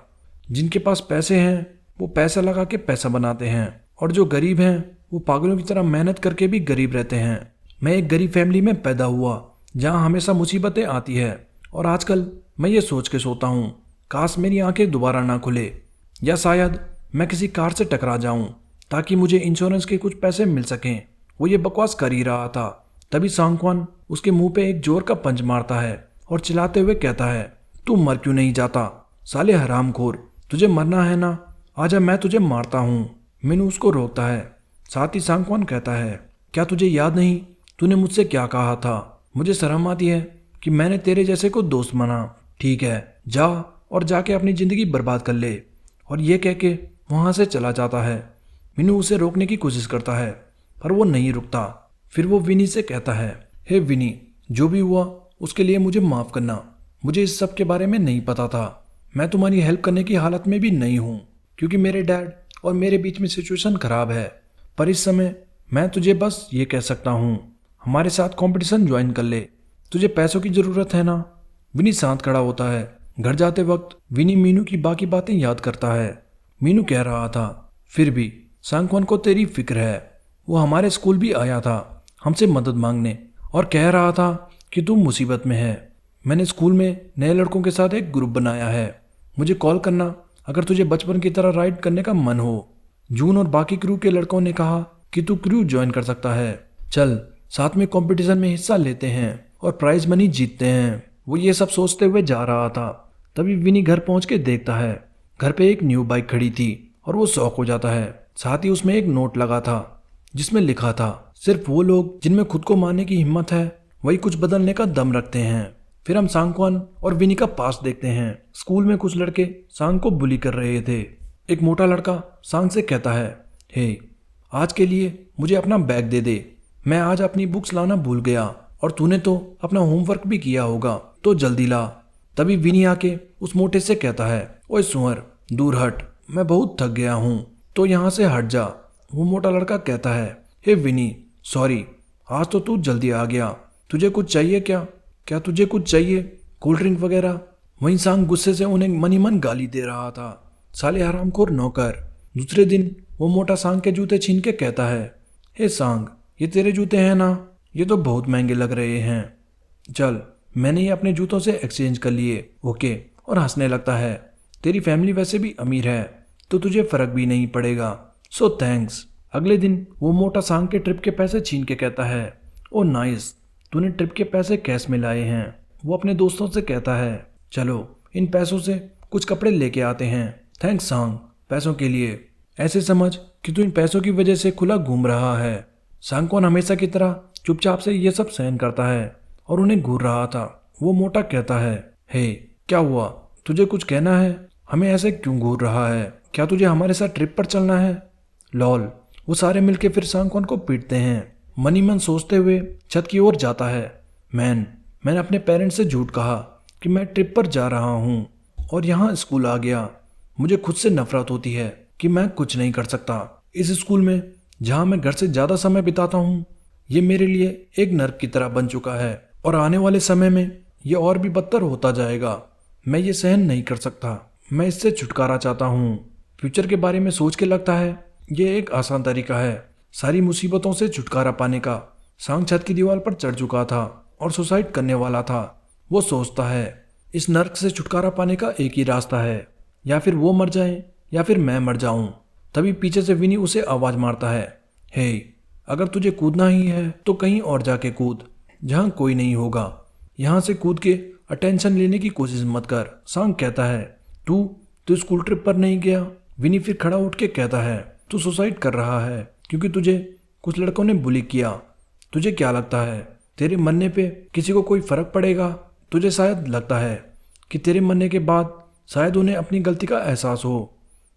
जिनके पास पैसे हैं वो पैसा लगा के पैसा बनाते हैं, और जो गरीब हैं वो पागलों की तरह मेहनत करके भी गरीब रहते हैं। मैं एक गरीब फैमिली में पैदा हुआ जहाँ हमेशा मुसीबतें आती है, और आजकल मैं ये सोच के सोता हूँ, काश मेरी आंखें दोबारा ना खुले, या शायद मैं किसी कार से टकरा जाऊं ताकि मुझे इंश्योरेंस के कुछ पैसे मिल सकें। वो ये बकवास कर ही रहा था, तभी सांगक्वान उसके मुंह पे एक जोर का पंच मारता है और चिल्लाते हुए कहता है, तू मर क्यों नहीं जाता साले हरामखोर? तुझे मरना है ना? आजा, मैं तुझे मारता हूँ। मीनू उसको रोकता है। साथ ही सांगक्वान कहता है, क्या तुझे याद नहीं तूने मुझसे क्या कहा था? मुझे शर्म आती है कि मैंने तेरे जैसे को दोस्त माना। ठीक है, जा और जाके अपनी जिंदगी बर्बाद कर ले। और ये कह के वहां से चला जाता है। मीनू उसे रोकने की कोशिश करता है पर वो नहीं रुकता। फिर वो विनी से कहता है, हे विनी, जो भी हुआ उसके लिए मुझे माफ करना। मुझे इस सब के बारे में नहीं पता था। मैं तुम्हारी हेल्प करने की हालत में भी नहीं हूँ क्योंकि मेरे डैड और मेरे बीच में सिचुएशन खराब है। पर इस समय मैं तुझे बस ये कह सकता हूँ, हमारे साथ कंपटीशन ज्वाइन कर ले। तुझे पैसों की जरूरत है ना? विनी शांत खड़ा होता है। घर जाते वक्त विनी मीनू की बाकी बातें याद करता है। मीनू कह रहा था, फिर भी सांगक्वान को तेरी फिक्र है। वो हमारे स्कूल भी आया था हमसे मदद मांगने और कह रहा था कि तू मुसीबत में है। मैंने स्कूल में नए लड़कों के साथ एक ग्रुप बनाया है, मुझे कॉल करना अगर तुझे बचपन की तरह राइड करने का मन हो। जून और बाकी क्रू के लड़कों ने कहा कि तू क्रू ज्वाइन कर सकता है। चल साथ में कंपटीशन में हिस्सा लेते हैं और प्राइज मनी जीतते हैं। वो ये सब सोचते हुए जा रहा था, तभी विनी घर पहुंच के देखता है घर पे एक न्यू बाइक खड़ी थी और वो शॉक हो जाता है। साथ ही उसमें एक नोट लगा था जिसमें लिखा था, सिर्फ वो लोग जिनमें खुद को मारने की हिम्मत है वही कुछ बदलने का दम रखते हैं। फिर हम सांगक्वान और विनी का पास देखते हैं। स्कूल में कुछ लड़के सांग को बुली कर रहे थे। एक मोटा लड़का सांग से कहता है, हे आज के लिए मुझे अपना बैग दे दे, मैं आज अपनी बुक्स लाना भूल गया और तूने तो अपना होमवर्क भी किया होगा, तो जल्दी ला। तभी विनी आके उस मोटे से कहता है, ओए सुअर दूर हट, मैं बहुत थक गया हूँ, तो यहाँ से हट जा। वो मोटा लड़का कहता है, हे विनी सॉरी, आज तो तू जल्दी आ गया, तुझे कुछ चाहिए क्या? क्या तुझे कुछ चाहिए, कोल्ड ड्रिंक वगैरह? वहीं सांग गुस्से से उन्हें मनी मन गाली दे रहा था, साले हरामखोर नौकर। दूसरे दिन वो मोटा सांग के जूते छीन के कहता है, हे सांग ये तेरे जूते हैं ना? ये तो बहुत महंगे लग रहे हैं। चल मैंने ये अपने जूतों से एक्सचेंज कर लिए, ओके। और हंसने लगता है, तेरी फैमिली वैसे भी अमीर है तो तुझे फर्क भी नहीं पड़ेगा, सो थैंक्स। अगले दिन वो मोटा सांग के ट्रिप के पैसे छीन के कहता है, ओ नाइस, तूने ट्रिप के पैसे कैश में लाए हैं। वो अपने दोस्तों से कहता है, चलो इन पैसों से कुछ कपड़े लेके आते हैं। थैंक्स सांग पैसों के लिए, ऐसे समझ कि तू इन पैसों की वजह से खुला घूम रहा है। सांगक्वान हमेशा की तरह चुपचाप से ये सब सहन करता है और उन्हें घूर रहा था। वो मोटा कहता है, हे क्या हुआ, तुझे कुछ कहना है? हमें ऐसे क्यों घूर रहा है? क्या तुझे हमारे साथ ट्रिप पर चलना है? लॉल। वो सारे मिलके फिर सांगक्वान को पीटते हैं। मनी मन सोचते हुए छत की ओर जाता है, मैंने अपने पेरेंट्स से झूठ कहा कि मैं ट्रिप पर जा रहा हूँ और यहाँ स्कूल आ गया। मुझे खुद से नफरत होती है कि मैं कुछ नहीं कर सकता। इस स्कूल में जहाँ मैं घर से ज़्यादा समय बिताता हूँ, ये मेरे लिए एक नर्क की तरह बन चुका है और आने वाले समय में ये और भी बदतर होता जाएगा। मैं ये सहन नहीं कर सकता। मैं इससे छुटकारा चाहता हूँ। फ्यूचर के बारे में सोच के लगता है ये एक आसान तरीका है सारी मुसीबतों से छुटकारा पाने का। सांग छत की दीवार पर चढ़ चुका था और सुसाइड करने वाला था। वो सोचता है इस नर्क से छुटकारा पाने का एक ही रास्ता है, या फिर वो मर जाए या फिर मैं मर जाऊं। तभी पीछे से विनी उसे आवाज मारता है, हे, अगर तुझे कूदना ही है तो कहीं और जाके कूद जहां कोई नहीं होगा। यहां से कूद के अटेंशन लेने की कोशिश मत कर। सांग कहता है, तू स्कूल ट्रिप पर नहीं गया। विनी फिर खड़ा उठ के कहता है, तू सुसाइड कर रहा है क्योंकि तुझे कुछ लड़कों ने बुली किया। तुझे क्या लगता है तेरे मरने पे किसी को कोई फर्क पड़ेगा? तुझे शायद लगता है कि तेरे मरने के बाद शायद उन्हें अपनी गलती का एहसास हो,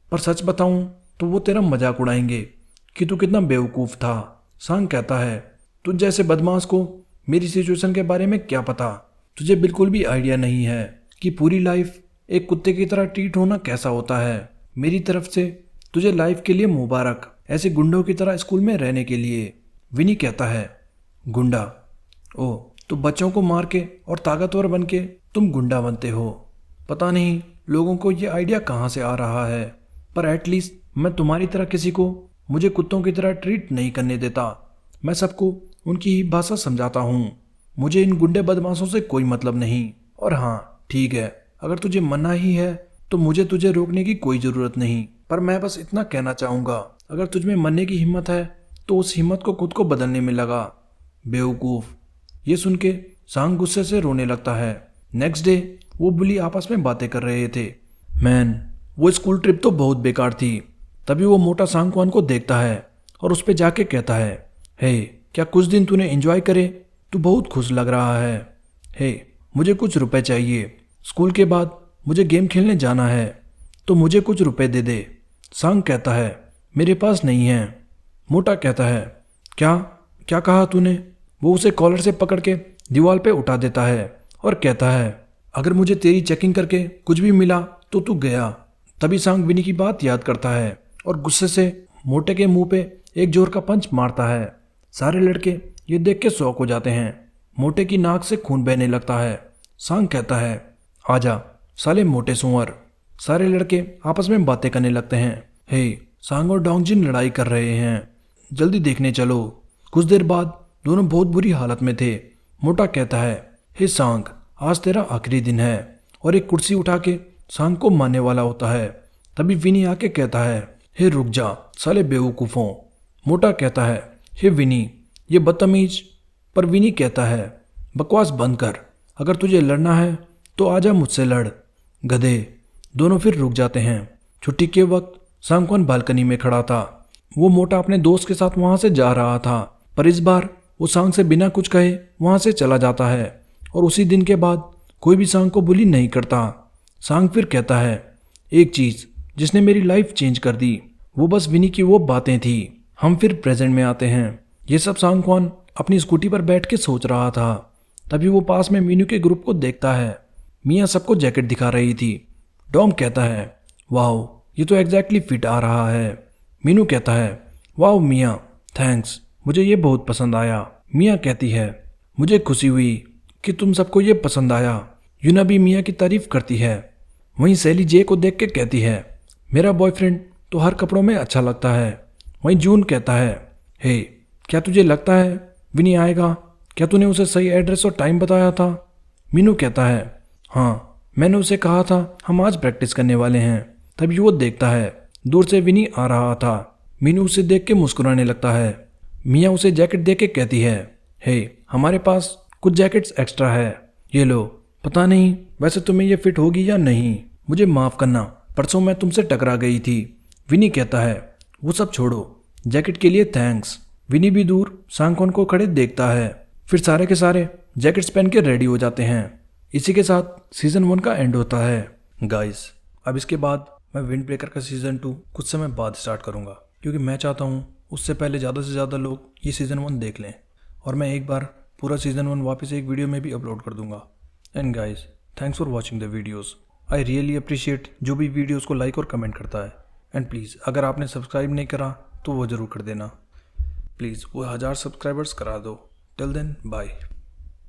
पर सच बताऊं तो वो तेरा मजाक उड़ाएंगे कि तू कितना बेवकूफ़ था। सांग कहता है, तुझ जैसे बदमाश को मेरी सिचुएशन के बारे में क्या पता। तुझे बिल्कुल भी आइडिया नहीं है कि पूरी लाइफ एक कुत्ते की तरह ट्रीट होना कैसा होता है। मेरी तरफ से तुझे लाइफ के लिए मुबारक, ऐसे गुंडों की तरह स्कूल में रहने के लिए। विनी कहता है, गुंडा? ओ, तो बच्चों को मार के और ताकतवर बन के तुम गुंडा बनते हो। पता नहीं लोगों को ये आइडिया कहाँ से आ रहा है, पर एटलीस्ट मैं तुम्हारी तरह किसी को मुझे कुत्तों की तरह ट्रीट नहीं करने देता। मैं सबको उनकी ही भाषा समझाता हूँ। मुझे इन गुंडे बदमाशों से कोई मतलब नहीं। और हाँ, ठीक है, अगर तुझे मरना ही है तो मुझे तुझे रोकने की कोई ज़रूरत नहीं, पर मैं बस इतना कहना चाहूँगा, अगर तुझ में मरने की हिम्मत है तो उस हिम्मत को खुद को बदलने में लगा, बेवकूफ़। ये सुन के सांग गुस्से से रोने लगता है। नेक्स्ट डे वो बुली आपस में बातें कर रहे थे। मैन, वो स्कूल ट्रिप तो बहुत बेकार थी। तभी वो मोटा सांगवान को देखता है और उस पर जाके कहता है, हे, क्या कुछ दिन तूने एंजॉय करे? तू बहुत खुश लग रहा है। हे, मुझे कुछ रुपए चाहिए। स्कूल के बाद मुझे गेम खेलने जाना है, तो मुझे कुछ रुपए दे दे। सांग कहता है, मेरे पास नहीं है। मोटा कहता है, क्या क्या कहा तूने? वो उसे कॉलर से पकड़ के दीवार पे उठा देता है और कहता है, अगर मुझे तेरी चेकिंग करके कुछ भी मिला तो तू गया। तभी सांग विनी की बात याद करता है और गुस्से से मोटे के मुंह पे एक जोर का पंच मारता है। सारे लड़के ये देख के शॉक हो जाते हैं। मोटे की नाक से खून बहने लगता है। सांग कहता है, आजा साले मोटे सुअर। सारे लड़के आपस में बातें करने लगते हैं। हे, सांग और डोंगजिन लड़ाई कर रहे हैं, जल्दी देखने चलो। कुछ देर बाद दोनों बहुत बुरी हालत में थे। मोटा कहता है, हे सांग, आज तेरा आखिरी दिन है, और एक कुर्सी उठा के सांग को मारने वाला होता है। तभी विनी आके कहता है, हे रुक जा साले बेवकूफ़ों। मोटा कहता है, हे विनी, ये बदतमीज। पर विनी कहता है, बकवास बंद कर, अगर तुझे लड़ना है तो आजा मुझसे लड़, गधे। दोनों फिर रुक जाते हैं। छुट्टी के वक्त सांगवान बालकनी में खड़ा था। वो मोटा अपने दोस्त के साथ वहां से जा रहा था, पर इस बार वो सांग से बिना कुछ कहे वहां से चला जाता है और उसी दिन के बाद कोई भी सांग को बुली नहीं करता। सांग फिर कहता है, एक चीज़ जिसने मेरी लाइफ चेंज कर दी, वो बस विनी की वो बातें थी। हम फिर प्रेजेंट में आते हैं। ये सब सांगवान अपनी स्कूटी पर बैठ के सोच रहा था। तभी वो पास में मीनू के ग्रुप को देखता है। मियाँ सबको जैकेट दिखा रही थी। डॉम कहता है, वाह, ये तो एग्जैक्टली फिट आ रहा है। मीनू कहता है, वाह मियाँ, थैंक्स, मुझे ये बहुत पसंद आया। मियाँ कहती है, मुझे खुशी हुई कि तुम सबको ये पसंद आया। यूना भी मियाँ की तारीफ करती है। वहीं सैली जे को देख के कहती है, मेरा बॉयफ्रेंड तो हर कपड़ों में अच्छा लगता है। वहीं जून कहता है, हे, क्या तुझे लगता है विनी आएगा? क्या तूने उसे सही एड्रेस और टाइम बताया था? मीनू कहता है, हाँ, मैंने उसे कहा था हम आज प्रैक्टिस करने वाले हैं। तभी वो देखता है दूर से विनी आ रहा था। मीनू उसे देख के मुस्कुराने लगता है। मियाँ उसे जैकेट दे के कहती है, हे, हमारे पास कुछ जैकेट्स एक्स्ट्रा है, ये लो। पता नहीं वैसे तुम्हें ये फिट होगी या नहीं, मुझे माफ़ करना, परसों मैं तुमसे टकरा गई थी। विनी कहता है, वो सब छोड़ो, जैकेट के लिए थैंक्स। विनी भी दूर सांगवान को खड़े देखता है। फिर सारे के सारे जैकेट्स पहन के रेडी हो जाते हैं। इसी के साथ सीजन 1 का एंड होता है। गाइस, अब इसके बाद मैं विंड ब्रेकर का सीजन 2 कुछ समय बाद स्टार्ट करूँगा, क्योंकि मैं चाहता हूँ उससे पहले ज़्यादा से ज़्यादा लोग ये सीजन 1 देख लें, और मैं एक बार पूरा सीजन 1 वापस एक वीडियो में भी अपलोड कर दूंगा। And guys, thanks for watching the videos. I really appreciate जो भी वीडियोज़ को लाइक और कमेंट करता है। एंड प्लीज़ अगर आपने सब्सक्राइब नहीं करा तो वो ज़रूर कर देना। प्लीज़ वो 1000 सब्सक्राइबर्स करा दो। Till then bye.